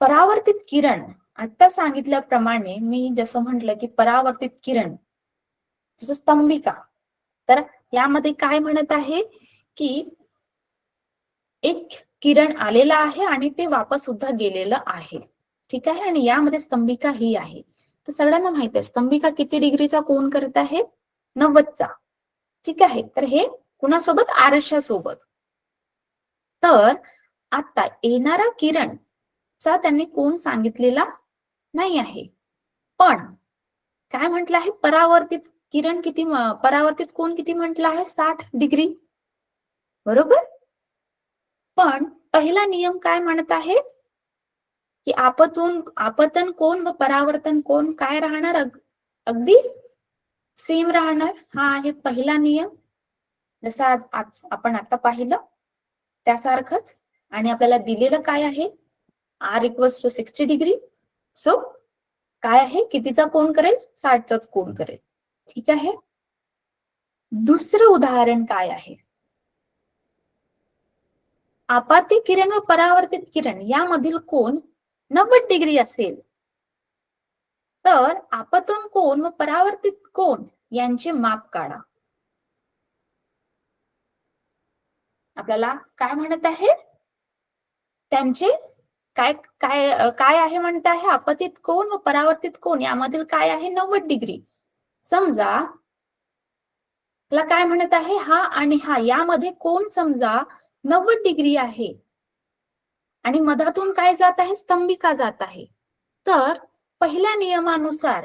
परावर्तित किरण आता सांगितल्याप्रमाणे मी जसं म्हटलं की परावर्तित किरण जसं स्तंभिका, तर यामध्ये काय म्हणत आहे की एक किरण आलेला आहे आणि ते वापस सुद्धा गेलेलं आहे, ठीक आहे. आणि यामध्ये स्तंभिका ही आहे. तर सगळ्यांना माहित आहे स्तंभिका किती डिग्रीचा कोन करत आहे? 90चा, ठीक आहे. तर हे कुणासोबत? आरशासोबत. तर आता येणारा किरण चा त्यांनी कोण सांगितलेला नाही आहे, पण काय म्हटलं आहे, परावर्तित किरण किती, परावर्तित कोण किती म्हटलं आहे, 60 डिग्री, बरोबर. पण पहिला नियम काय म्हणत आहे की आपतन कोण व परावर्तन कोण काय राहणार, अगदी सेम राहणार. हा आहे पहिला नियम, जसा आज आपण आता पाहिलं त्यासारखंच. आणि आपल्याला दिलेलं काय आहे, R = 60 डिग्री. सो काय आहे, कितीचा कोण करेल, 60चाच कोण करेल. ठीक आहे. दुसरं उदाहरण काय आहे, आपाती किरण व परावर्तित किरण यामधील कोण 90 डिग्री असेल, तर आपतन कोण व परावर्तित कोण यांचे माप काढा. आपल्याला काय म्हणत आहे, त्यांचे काय काय काय आहे म्हणत आहे, आपतित कोण व परावर्तित कोण यामधील काय आहे, 90 डिग्री. समजा त्याला काय म्हणत आहे, हा आणि हा यामध्ये कोण समजा 90 डिग्री आहे आणि मधातून काय जात आहे, स्तंभिका जात आहे. तर पहिल्या नियमानुसार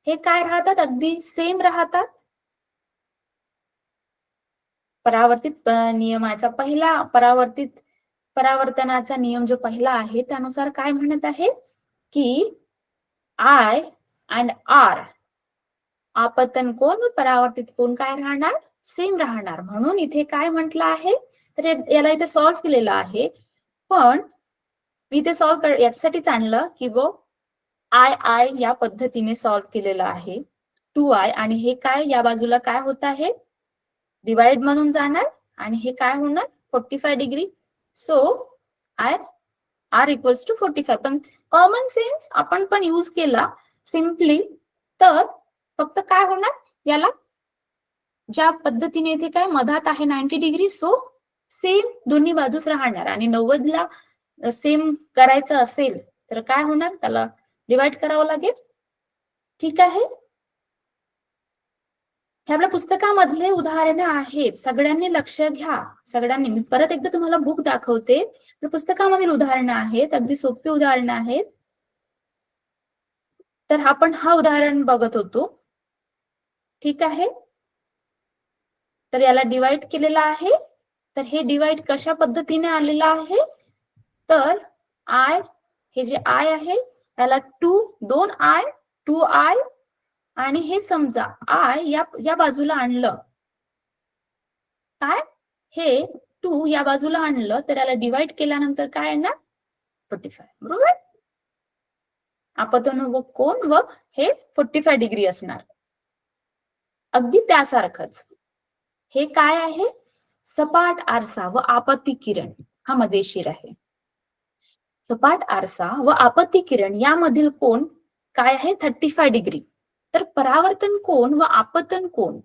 हे काय राहतात, अगदी सेम राहतात. परावर्तित नियमाचा पहिला परावर्तनाचा नियम जो पहिला आहे त्यानुसार काय म्हणत आहे की I and R आपतन कोण व परावर्तित कोण काय राहणार, सेम राहणार. म्हणून इथे काय म्हटलं आहे, तर याला इथे सॉल्व्ह केलेलं आहे. पण मी इथे सॉल्व्ह याच्यासाठीच आणलं की I या पद्धतीने सॉल्व्ह केलेलं आहे. 2I आणि हे काय या बाजूला काय होत आहे, डिवाइड म्हणून जाणार आणि हे काय होणार, 45 डिग्री. So R = 45. पण कॉमन सेन्स आपण पण यूज केला सिम्पली, तर फक्त काय होणार, याला ज्या पद्धतीने इथे काय मधात आहे 90 डिग्री, सो सेम दोन्ही बाजूस राहणार. आणि 90ला सेम करायचं असेल तर काय होणार, त्याला डिवाइड करावं लागेल. ठीक आहे. हे आपल्या पुस्तकामधले उदाहरण आहेत, सगळ्यांनी लक्ष घ्या. सगळ्यांनी, मी परत एकदा तुम्हाला बुक दाखवते. पुस्तकामधील उदाहरणं आहेत, अगदी सोपी उदाहरणं आहेत. तर आपण हा उदाहरण बघत होतो. ठीक आहे. तर याला डिवाइड केलेला आहे. तर हे डिवाइड कशा पद्धतीने आलेलं आहे, तर I, हे जे I आहे त्याला 2I 2I आणि हे समजा I या बाजूला आणलं, काय हे 2 या बाजूला आणलं तर याला डिवाइड केल्यानंतर काय येणार, 45, बरोबर. आपतन व कोण व हे 45 डिग्री असणार. अगदी त्यासारखंच हे काय आहे, सपाट आरसा व आपत्ती किरण हा मजेशीर आहे. सपाट आरसा व आपत्ती किरण यामधील कोण काय आहे, 35 डिग्री. तर परावर्तन कोण व आपतन कोण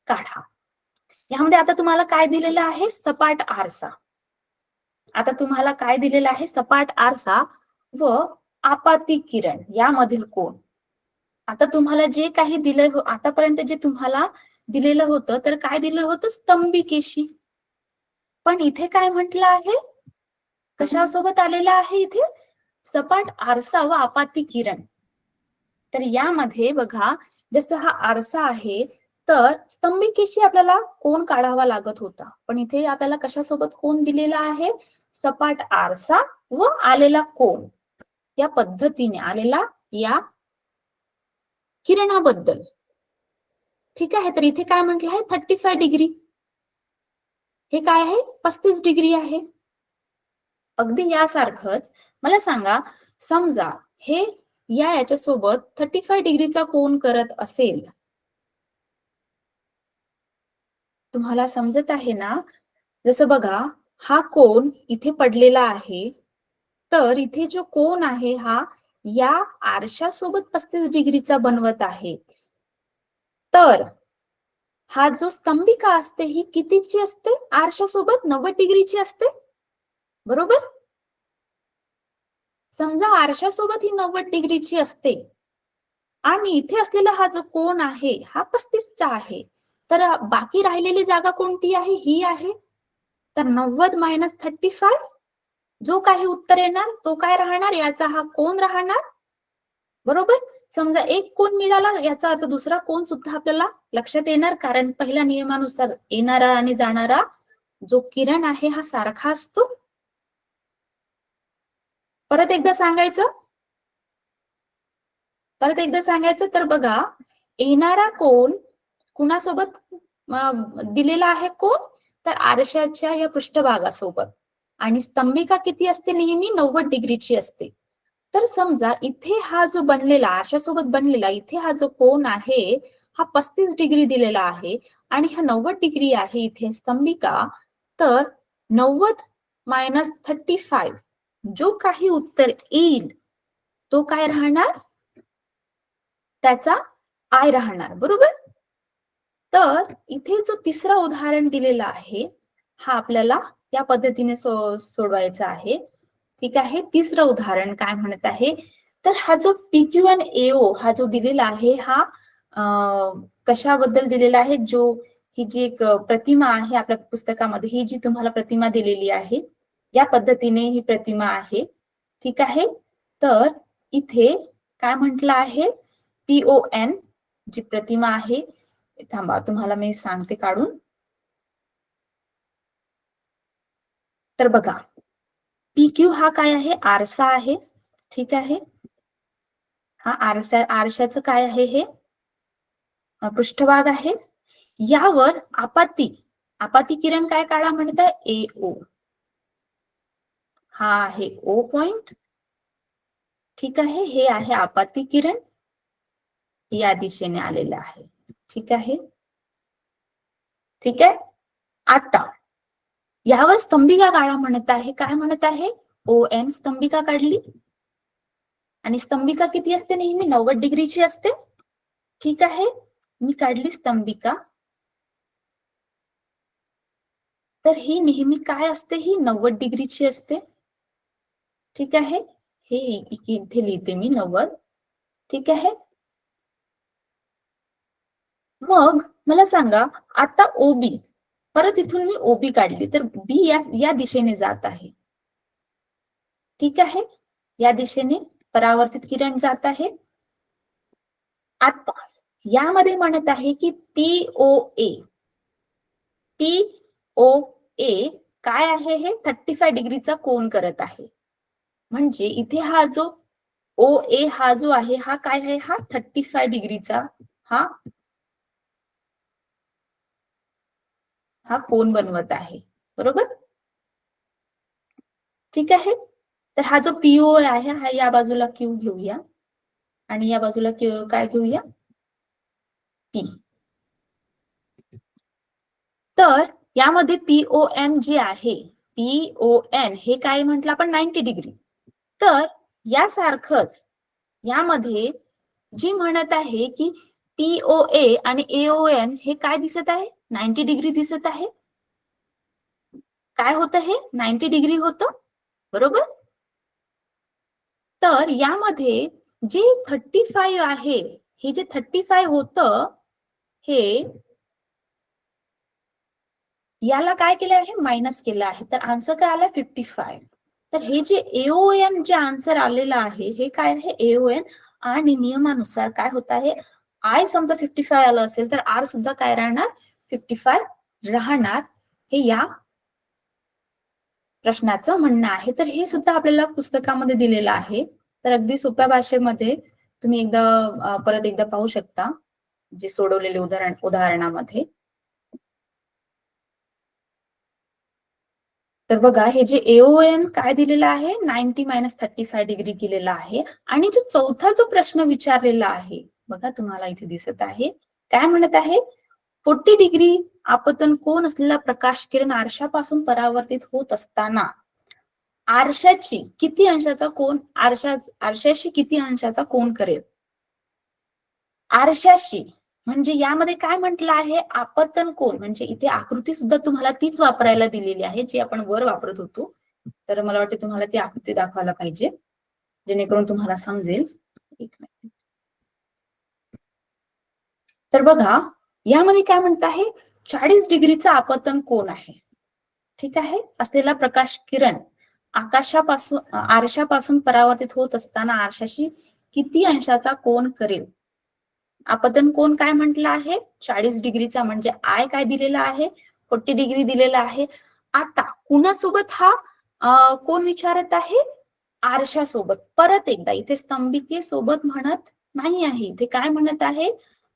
काढा. यामध्ये आता तुम्हाला काय दिलेलं आहे, सपाट आरसा. आता तुम्हाला काय दिलेलं आहे, सपाट आरसा व आपाती किरण यामधील कोण. आता तुम्हाला जे काही दिलं, आतापर्यंत जे तुम्हाला दिलेलं होतं, तर काय दिलं होतं, स्तंभिकेशी. पण इथे काय म्हटलं आहे, कशासोबत आलेलं आहे इथे, सपाट आरसा व आपाती किरण. तर यामध्ये बघा, जसं हा आरसा आहे तर स्तंभिकेशी आपल्याला कोण काढावा लागत होता, पण इथे आपल्याला कशासोबत कोण दिलेला आहे, सपाट आरसा व आलेला कोण या पद्धतीने आलेला या किरणाबद्दल. ठीक आहे. तर इथे काय म्हटलं आहे, 35 डिग्री. हे काय आहे, 35 डिग्री आहे. अगदी यासारखंच मला सांगा, समजा हे याच्यासोबत 35 डिग्रीचा कोण करत असेल, तुम्हाला समजत आहे ना. जसं बघा, हा कोण इथे पडलेला आहे, तर इथे जो कोण आहे हा या आरशासोबत 35 डिग्रीचा बनवत आहे. तर हा जो स्तंभिका असते ही कितीची असते, आरशासोबत 90 डिग्रीची असते, बरोबर. समजा आरशासोबत ही 90 डिग्रीची असते आणि इथे असलेला हा जो कोण आहे हा 35चा आहे, तर बाकी राहिलेली जागा कोणती आहे, ही आहे. तर 90 - 35 जो काही उत्तर येणार तो काय राहणार, याचा हा कोन राहणार. बरोबर. समजा एक कोन मिळाला, याचा अर्थ दुसरा कोन सुद्धा आपल्याला लक्षात येणार, कारण पहिल्या नियमानुसार येणारा आणि जाणारा जो किरण आहे हा सारखा असतो. परत एकदा सांगायचं तर बघा, येणारा कोन कुणासोबत दिलेला आहे कोन, तर आरशाच्या या पृष्ठभागासोबत. आणि स्तंभिका किती असते, नेहमी 90 डिग्रीची असते. तर समजा इथे हा जो बनलेला, आरशासोबत बनलेला इथे हा जो कोन आहे हा 35 डिग्री दिलेला आहे आणि हा 90 डिग्री आहे इथे स्तंभिका. तर 90 मायनस 35 जो काही उत्तर येईल तो काय राहणार, त्याचा आय राहणार. बरोबर. तर इथे जो तिसरा उदाहरण दिलेला आहे हा आपल्याला या पद्धतीने सोडवायचा आहे. ठीक आहे. तिसरं उदाहरण काय म्हणत आहे, तर हा जो PQ आणि AO हा जो दिलेला आहे हा कशाबद्दल दिलेला आहे, जो ही जी एक प्रतिमा आहे आपल्या पुस्तकामध्ये, ही जी तुम्हाला प्रतिमा दिलेली आहे या पद्धतीने ही प्रतिमा आहे. ठीक आहे. तर इथे काय म्हटलं आहे, PON जी प्रतिमा आहे, थांबा तुम्हाला मी सांगते काढून. तर बघा, PQ हा काय आहे, आरसा आहे. ठीक आहे. हा आरशाचं काय आहे, हे पृष्ठभाग आहे. यावर आपाती किरण काय काढा म्हणताय, AO. हा आहे O पॉइंट. ठीक आहे. हे आहे आपाती किरण, या दिशेने आलेलं आहे. ठीक आहे. ठीक आहे. आता यावर स्तंभिका काढा म्हणत आहे. काय म्हणत आहे, ON स्तंभिका काढली. आणि स्तंभिका किती असते, नेहमी 90 डिग्रीची असते. ठीक आहे. मी काढली स्तंभिका. तर ही नेहमी काय असते, ही 90 डिग्रीची असते. ठीक आहे. हे इथे लिहिते मी 90. ठीक आहे. मग मला सांगा, आता OB, परत इथून मी OB काढली, तर B या दिशेने जात आहे. ठीक आहे. या दिशेने परावर्तित किरण जात आहे. आता यामध्ये म्हणत आहे की POA काय आहे, हे 35 डिग्रीचा कोन करत आहे. म्हणजे इथे हा जो OA हा जो आहे हा काय आहे, हा 35 डिग्रीचा हा कोन बनवत आहे. बरोबर. ठीक आहे. तर हा जो PO आहे हा या बाजूला Q घेऊया आणि या बाजूला काय घेऊया, P. तर यामध्ये PON जे आहे, PON हे काय म्हटलं आपण, 90 डिग्री. तर यासारखंच यामध्ये जी म्हणत आहे की POA आणि AON हे काय दिसत आहे, 90 डिग्री दिसत आहे. काय होतं, हे 90 डिग्री होतं. बरोबर. तर यामध्ये जे 35 आहे, हे जे 35 होतं, हे याला काय केलं आहे, मायनस केलं आहे. तर आन्सर काय आला, 55. तर हे जे AON जे आन्सर आलेलं आहे, हे काय आहे, AON. आणि नियमानुसार काय होत आहे, आय समजा 55 आलं असेल तर आर सुद्धा काय राहणार, 55 राहणार. हे या प्रश्नाचं म्हणणं आहे. तर हे सुद्धा आपल्याला पुस्तकामध्ये दिलेलं आहे. तर अगदी सोप्या भाषेमध्ये तुम्ही परत एकदा पाहू शकता, जे सोडवलेले उदाहरणामध्ये. तर बघा, हे जे AON काय दिलेलं आहे, 90 मायनस 35 डिग्री केलेला आहे. आणि जो चौथा जो प्रश्न विचारलेला आहे, बघा तुम्हाला इथे दिसत आहे, काय म्हणत आहे, 40 डिग्री आपतन कोन असलेला प्रकाश किरण आरशापासून परावर्तित होत असताना आरशाशी किती अंशाचा कोन करेल. आरशाशी म्हणजे यामध्ये काय म्हटलं आहे, आपतन कोन. म्हणजे इथे आकृती सुद्धा तुम्हाला तीच वापरायला दिलेली आहे जी आपण वर वापरत होतो. तर मला वाटते तुम्हाला ती आकृती दाखवायला पाहिजे, जेणेकरून तुम्हाला समजेल. एक मिनिट. तर बघा, यामध्ये काय म्हणत आहे, 40 डिग्रीचा आपतन कोन आहे. ठीक आहे. असलेला प्रकाश किरण आरशापासून परावर्तित होत असताना आरशाशी किती अंशाचा कोन करेल? आपतन कोन काय म्हटलं आहे? 40 डिग्रीचा, म्हणजे आय काय दिलेला आहे? 40 डिग्री दिलेला आहे. आता कुणासोबत हा कोण विचारत आहे? आरशासोबत. परत एकदा इथे स्तंभिके सोबत म्हणत नाही आहे, इथे काय म्हणत आहे?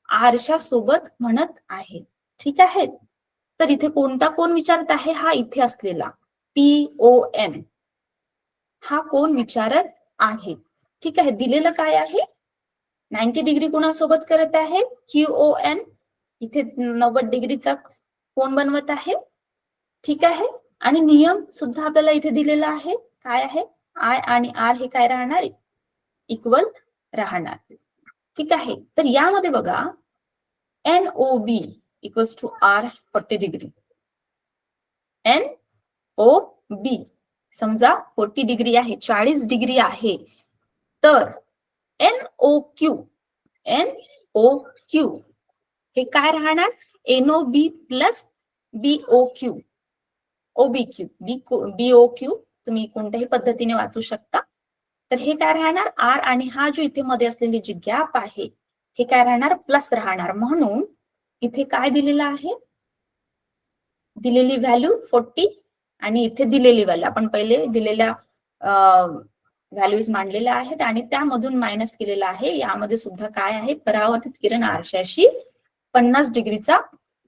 आरशासोबत म्हणत आहे. ठीक आहे. तर इथे कोणता कोण विचारत आहे? हा इथे असलेला PON हा कोण विचारत आहे. ठीक आहे. दिलेलं काय आहे? 90 डिग्री कोणासोबत करत आहे? QON. इथे 90 डिग्रीचा कोण बनवत आहे. ठीक आहे. आणि नियम सुद्धा आपल्याला इथे दिलेला आहे. काय आहे? आय आणि आर हे काय राहणार? इक्वल राहणार. ठीक आहे. तर यामध्ये बघा NOB equals to R 40 degree. NOB समजा 40 डिग्री आहे, 40 डिग्री आहे. तर NOQ हे काय राहणार? NOB plus BOQ. BOQ तुम्ही कोणत्याही पद्धतीने वाचू शकता. तर हे काय राहणार? आर आणि हा जो इथे मध्ये असलेली जी गॅप आहे हे काय राहणार? प्लस राहणार. म्हणून इथे काय दिलेलं आहे? दिलेली व्हॅल्यू 40 आणि इथे दिलेली व्हॅल्यू आपण पहिले दिलेल्या व्हॅल्यूज मांडलेल्या आहेत आणि त्यामधून मायनस केलेला आहे. यामध्ये सुद्धा काय आहे? परावर्तित किरण आरशाशी 50 डिग्रीचा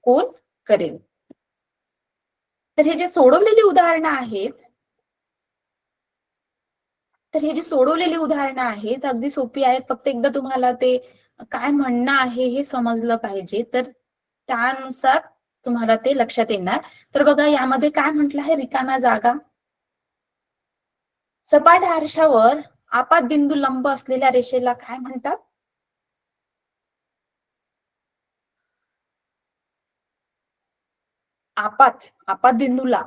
कोन करेल. तर हे जे सोडवलेली उदाहरणं आहेत, अगदी सोपी आहेत. फक्त एकदा तुम्हाला ते काय म्हणणं आहे हे समजलं पाहिजे, तर त्यानुसार तुम्हाला ते लक्षात येणार. तर बघा यामध्ये काय म्हटलं आहे? रिकाम्या जागा. सपाट आरशावर आपात बिंदू लंब असलेल्या रेषेला काय म्हणतात? आपात बिंदूला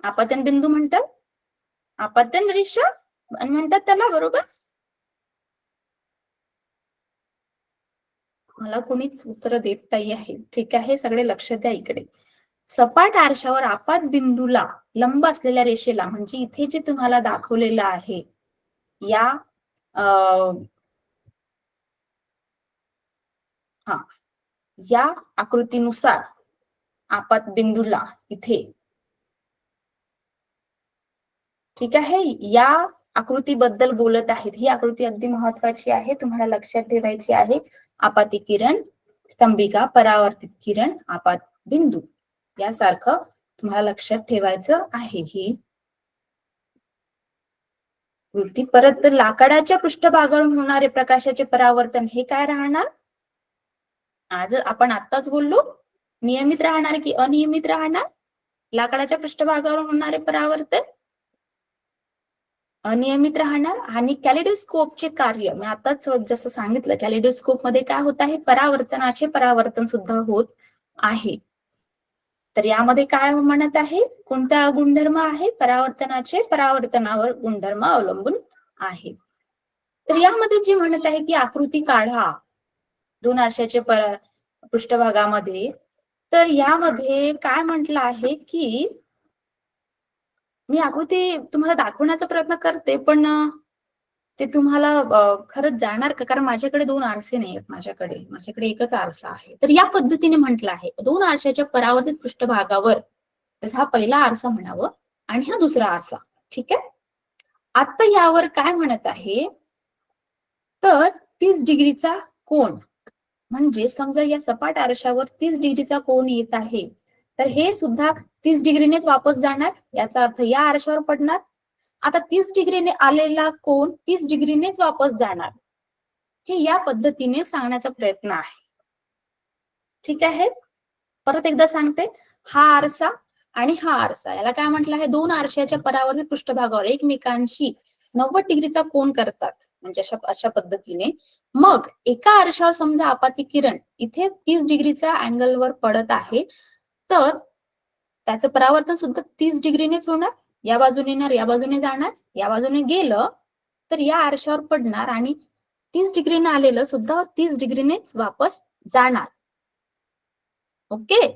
आपतन बिंदू म्हणतात. आपतन रेषा म्हणतात त्याला, बरोबर? मला कोणीच उत्तर देत नाही आहे. ठीक आहे, सगळे लक्ष द्या इकडे. सपाट आरशावर आपात बिंदूला लंब असलेल्या रेषेला, म्हणजे इथे जे तुम्हाला दाखवलेलं आहे या या आकृतीनुसार आपात बिंदूला इथे, ठीक आहे, या आकृतीबद्दल बोलत आहेत. ही आकृती अगदी महत्वाची आहे, तुम्हाला लक्षात ठेवायची आहे. आपाती किरण, स्तंभिका, परावर्तित किरण, आपात बिंदू यासारखं तुम्हाला लक्षात ठेवायचं आहे. ही वृत्ती. परत लाकडाच्या पृष्ठभागावरून होणारे प्रकाशाचे परावर्तन हे काय राहणार? आज आपण आत्ताच बोललो, नियमित राहणार की अनियमित राहणार? लाकडाच्या पृष्ठभागावर होणारे परावर्तन अनियमित राहणार. आणि कॅलिडोस्कोपचे कार्य मी आताच जसं सांगितलं, कॅलिडोस्कोप मध्ये काय होत आहे? परावर्तनाचे परावर्तन सुद्धा होत आहे. तर यामध्ये काय म्हणत आहे? कोणता गुणधर्म आहे? परावर्तनाचे परावर्तनावर गुणधर्म अवलंबून आहे. तर यामध्ये जे म्हणत आहे की आकृती काढा दोन आरशाच्या पृष्ठभागामध्ये, तर यामध्ये काय म्हटलं आहे की मी आकृती तुम्हाला दाखवण्याचा प्रयत्न करते, पण ते तुम्हाला खरंच जाणार का? कारण माझ्याकडे दोन आरसे नाही आहेत, माझ्याकडे एकच आरसा आहे. तर या पद्धतीने म्हटलं आहे, दोन आरशाच्या परावर्तित पृष्ठभागावर, जसा हा पहिला आरसा म्हणावं आणि हा दुसरा आरसा. ठीक आहे. आता यावर काय म्हणत आहे? तर 30 डिग्रीचा कोन, म्हणजे समजा या सपाट आरशावर 30 डिग्रीचा कोन येत आहे, तर हे सुद्धा 30 डिग्रीनेच वापस जाणार. याचा अर्थ या आरशावर पडणार. आता 30 डिग्रीने आलेला कोन 30 डिग्रीनेच वापस जाणार, हे या पद्धतीने सांगण्याचा प्रयत्न आहे. ठीक आहे. परत एकदा सांगते, हा आरसा आणि हा आरसा, याला काय म्हटलं आहे? दोन आरशाच्या परावर्तित पृष्ठभागावर एकमेकांशी 90 डिग्रीचा कोन करतात, म्हणजे अशा पद्धतीने. मग एका आरशावर समजा आपाती किरण इथे 30 डिग्रीच्या अँगलवर पडत आहे, तर त्याचं परावर्तन सुद्धा 30 डिग्रीनेच होणार. या बाजूने येणार, या बाजूने जाणार, या बाजूने गेलं तर या आरशावर पडणार आणि 30 डिग्रीने आलेलं सुद्धा 30 डिग्रीनेच वापस जाणार. ओके.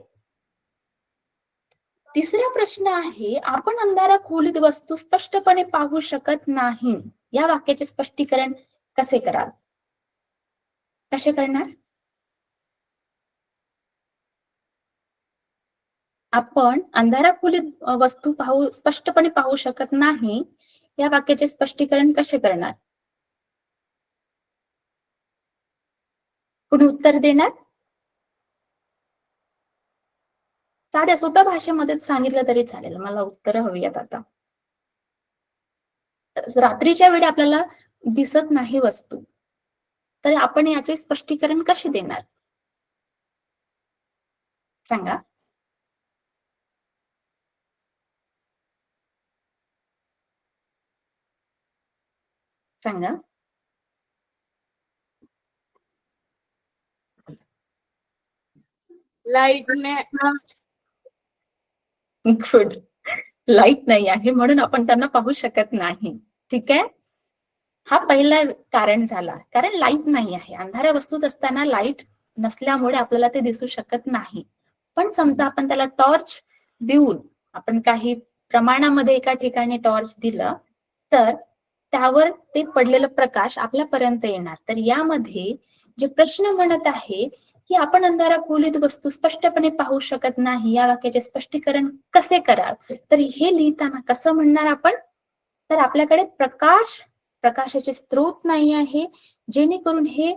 तिसरा प्रश्न आहे, आपण अंधारा खोलीत वस्तू स्पष्टपणे पाहू शकत नाही. या वाक्याचे स्पष्टीकरण कसे कराल? कसे करणार? आपण अंधारा खोलीत वस्तू स्पष्टपणे पाहू शकत नाही. या वाक्याचे स्पष्टीकरण कसे करणार? कुणी उत्तर देणार? साध्या सोप्या भाषेमध्येच सांगितलं तरी चालेल. मला उत्तरं हवी आहेत आता. रात्रीच्या वेळी आपल्याला दिसत नाही वस्तू. तर आपण याचे स्पष्टीकरण कसे देणार? सांगा. सांगा. लाईटने गुड. लाईट नाही आहे म्हणून आपण त्यांना पाहू शकत नाही. ठीक आहे? हा पहिला कारण झाला. कारण लाईट नाही आहे. अंधाऱ्या वस्तूत असताना लाईट नसल्यामुळे आपल्याला ते दिसू शकत नाही. पण समजा आपण त्याला टॉर्च देऊन आपण काही प्रमाणामध्ये एका ठिकाणी टॉर्च दिलं तर त्यावर ते पडलेलं प्रकाश आपल्यापर्यंत येणार. तर यामध्ये जे प्रश्न म्हणत आहे की आपण अंधारा खोलीत वस्तू स्पष्टपणे पाहू शकत नाही, या वाक्याचे स्पष्टीकरण कसे कराल? तर हे लिहिताना कसं म्हणणार आपण? तर आपल्याकडे प्रकाशाचे स्रोत नाही आहे, जेणेकरून हे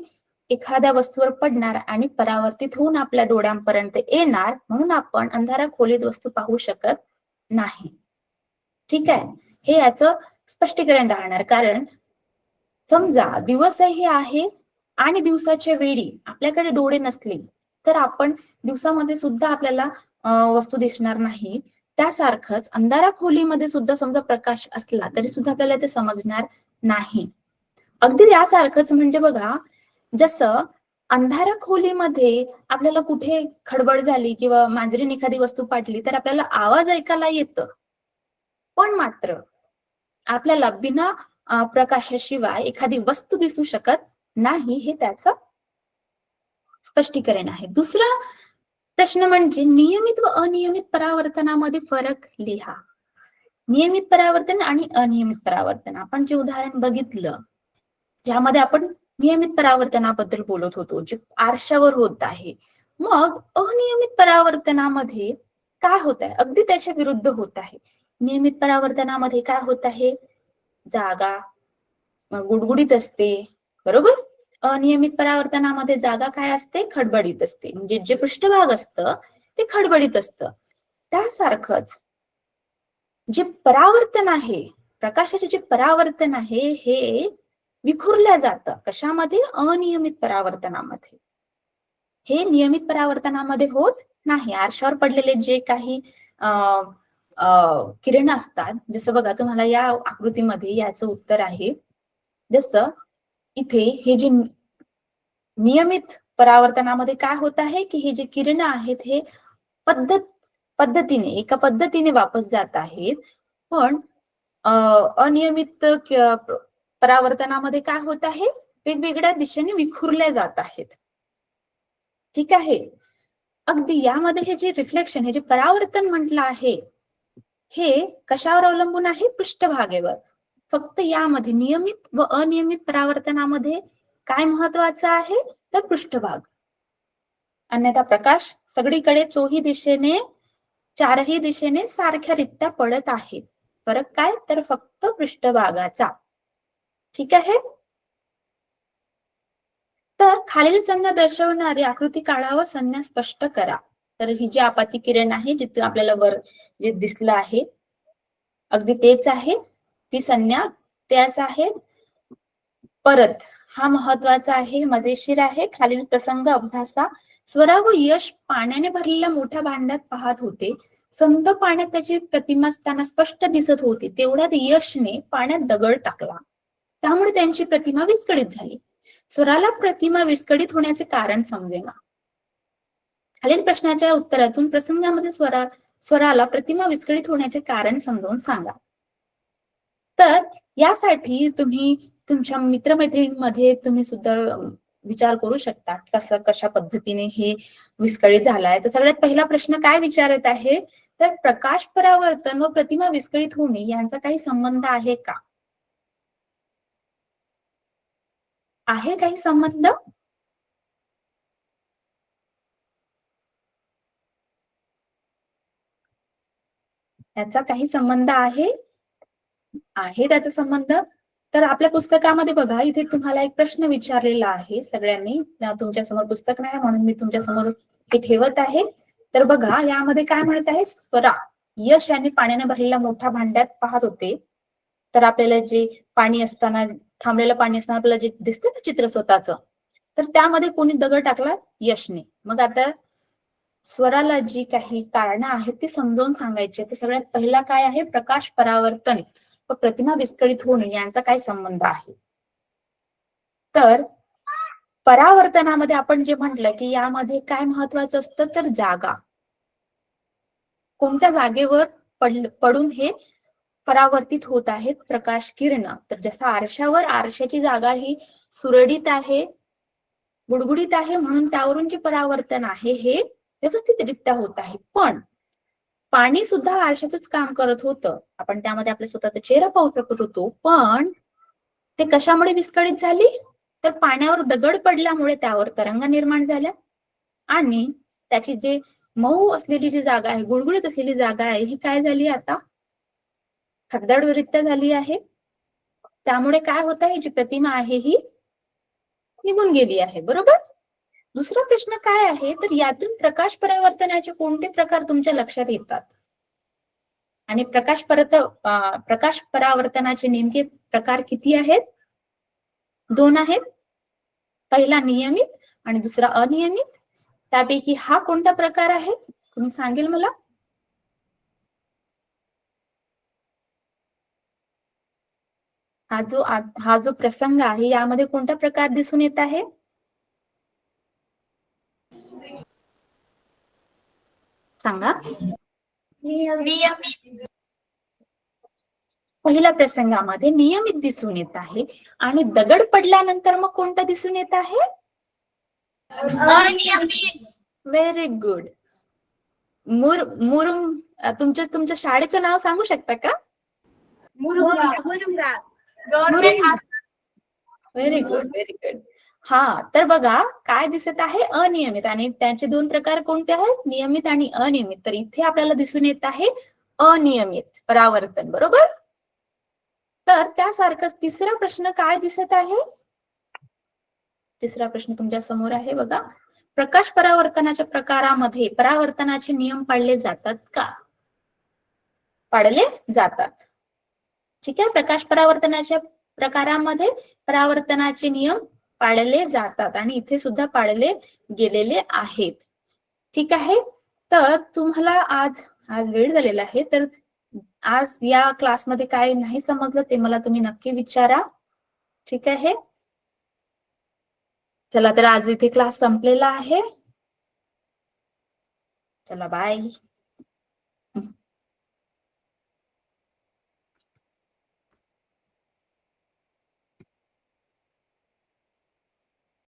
एखाद्या वस्तूवर पडणार आणि परावर्तित होऊन आपल्या डोळ्यांपर्यंत येणार, म्हणून आपण अंधारा खोलीत वस्तू पाहू शकत नाही. ठीक आहे? हे याचं स्पष्टीकरण राहणार. कारण समजा दिवसही आहे आणि दिवसाच्या वेळी आपल्याकडे डोळे नसले तर आपण दिवसामध्ये सुद्धा आपल्याला वस्तू दिसणार नाही. त्यासारखंच अंधारा खोलीमध्ये सुद्धा समजा प्रकाश असला तरी सुद्धा आपल्याला ते समजणार नाही. अगदी यासारखंच म्हणजे बघा, जसं अंधारा खोलीमध्ये आपल्याला कुठे खडबड झाली किंवा मांजरीने एखादी वस्तू पाडली तर आपल्याला आवाज ऐकायला येतं. पण मात्र आपल्याला बिना प्रकाशाशिवाय एखादी वस्तू दिसू शकत नाही, हे त्याचं स्पष्टीकरण आहे. दुसरा प्रश्न म्हणजे नियमित व अनियमित परावर्तनामध्ये फरक लिहा. नियमित परावर्तन आणि अनियमित परावर्तन आपण जे उदाहरण बघितलं, ज्यामध्ये आपण नियमित परावर्तनाबद्दल बोलत होतो, जे आरशावर होत आहे. मग अनियमित परावर्तनामध्ये काय होत आहे? अगदी त्याच्या विरुद्ध होत आहे. नियमित परावर्तनामध्ये काय होत आहे? जागा गुडगुडीत असते, बरोबर? अनियमित परावर्तनामध्ये जागा काय असते? खडबडीत असते. म्हणजे जे पृष्ठभाग असतं ते खडबडीत असतं. त्यासारखंच जे परावर्तन आहे, प्रकाशाचे जे परावर्तन आहे, हे विखुरल्या जातं. कशामध्ये? अनियमित परावर्तनामध्ये. हे नियमित परावर्तनामध्ये होत नाही. आरशावर पडलेले जे काही किरण असतात, जसं बघा तुम्हाला या आकृतीमध्ये याचं उत्तर आहे. जसं इथे हे जे नियमित परावर्तनामध्ये काय होत आहे की हे जे किरण आहेत हे पद्धतीने एका पद्धतीने वापस जात आहेत. पण अनियमित परावर्तनामध्ये काय होत आहे? वेगवेगळ्या दिशेने विखुरल्या जात आहेत. ठीक आहे? अगदी यामध्ये हे जे रिफ्लेक्शन, हे जे परावर्तन म्हटलं आहे, हे कशावर अवलंबून आहे? पृष्ठभागेवर. फक्त यामध्ये नियमित व अनियमित परावर्तनामध्ये काय महत्वाचं आहे? तर पृष्ठभाग. अन्यथा प्रकाश सगळीकडे चारही दिशेने सारख्यारित्या पडत आहे. फरक काय? तर फक्त पृष्ठभागाचा. ठीक आहे? तर खालील संज्ञा दर्शवणारी आकृती काढा व संज्ञा स्पष्ट करा. तर ही जी आपाती किरण आहे, जिथून आपल्याला वर जे दिसलं आहे, अगदी तेच आहे. ती संज्ञा त्याच आहे. परत हा महत्वाचा आहे, मजेशीर आहे. खालील प्रसंग अभ्यासा. स्वरा व यश पाण्याने भरलेल्या मोठ्या भांड्यात पाहत होते. संत पाण्यात त्याची प्रतिमा असताना स्पष्ट दिसत होती. तेवढ्यात यशने पाण्यात दगड टाकला, त्यामुळे त्यांची प्रतिमा विस्कळीत झाली. स्वराला प्रतिमा विस्कळीत होण्याचे कारण समजेना. खालील प्रश्नाच्या उत्तरातून प्रसंगामध्ये स्वराला प्रतिमा विस्कळीत होण्याचे कारण समजावून सांगा. तर यासाठी तुम्ही तुमच्या मित्रमैत्रिणींमध्ये तुम्ही सुद्धा विचार करू शकता कशा पद्धतीने हे विस्कळीत झालाय. तर सगळ्यात पहिला प्रश्न काय विचारत आहे? तर प्रकाश परावर्तन व प्रतिमा विस्कळीत होणे यांचा काही संबंध आहे का? आहे काही संबंध? याचा काही संबंध आहे? आहे त्याचा संबंध? तर आपल्या पुस्तकामध्ये बघा, इथे तुम्हाला एक प्रश्न विचारलेला आहे सगळ्यांनी. तुमच्या समोर पुस्तक नाही म्हणून मी तुमच्या समोर हे ठेवत आहे. तर बघा, यामध्ये काय म्हणत आहे? स्वरा. यश यांनी पाण्याने भरलेल्या मोठ्या भांड्यात पाहत होते. तर आपल्याला जे पाणी असताना, थांबलेलं पाणी असताना आपल्याला जे दिसते ना चित्र स्वतःच, तर त्यामध्ये कोणी दगड टाकला? यशने. मग आता स्वराला जी काही कारणं आहेत ती समजावून सांगायची. तर सगळ्यात पहिला काय आहे? प्रकाश परावर्तन व प्रतिमा विस्कळीत होणे यांचा काय संबंध आहे? तर परावर्तनामध्ये आपण जे म्हटलं की यामध्ये काय महत्वाचं असतं? तर जागा. कोणत्या जागेवर पडून हे परावर्तित होत आहेत प्रकाश किरण? तर जसं आरशावर आरशाची जागा ही सुरळीत आहे, गुडगुडीत आहे, म्हणून त्यावरून जे परावर्तन आहे हे व्यवस्थितरित्या होत आहे. पण पाणी सुद्धा आरशाचंच काम करत होतं. आपण त्यामध्ये आपला स्वतःचा चेहरा पाहू शकत होतो, पण ते कशामुळे विस्कळीत झाली? तर पाण्यावर दगड पडल्यामुळे त्यावर तरंग निर्माण झाल्या आणि त्याची जे मऊ असलेली जी जागा आहे, गुळगुळीत असलेली जागा आहे, ही काय झाली आता? खडदडरित्या झाली आहे. त्यामुळे काय होत आहे? जी प्रतिमा आहे ही निघून गेली आहे, बरोबर? दुसरा प्रश्न काय आहे? तर यातून प्रकाश परावर्तनाचे कोणते प्रकार तुमच्या लक्षात येतात? आणि प्रकाश परावर्तनाचे नेमके प्रकार किती आहेत? 2 आहेत. पहिला नियमित आणि दुसरा अनियमित. त्यापैकी हा कोणता प्रकार आहे? तुम्ही सांगेल मला? हा जो प्रसंग आहे यामध्ये कोणता प्रकार दिसून येत आहे? सांगा. नियमित. पहिल्या प्रसंगामध्ये नियमित दिसून येत आहे आणि दगड पडल्यानंतर मग कोणता दिसून येत आहे? अनियमित. Very good. तुमच्या शाळेचं नाव सांगू शकता का? Very good, very good. हा, तर बघा काय दिसत आहे? अनियमित. आणि त्यांचे 2 प्रकार कोणते आहेत? नियमित आणि अनियमित. तर इथे आपल्याला दिसून येत आहे अनियमित परावर्तन, बरोबर? तर त्यासारखंच तिसरा प्रश्न काय दिसत आहे? तिसरा प्रश्न तुमच्या समोर आहे बघा. प्रकाश परावर्तनाच्या प्रकारामध्ये परावर्तनाचे नियम पाळले जातात का? पाळले जातात. ठीक आहे. प्रकाश परावर्तनाच्या प्रकारामध्ये परावर्तनाचे नियम पाळले जातात आणि इथे सुद्धा पाळले गेलेले आहेत. ठीक आहे. तर तुम्हाला आज वेळ झालेला आहे, तर आज या क्लासमध्ये काय नाही समजलं ते मला तुम्ही नक्की विचारा. ठीक आहे. चला, तर आज इथे क्लास संपलेला आहे. चला, बाय.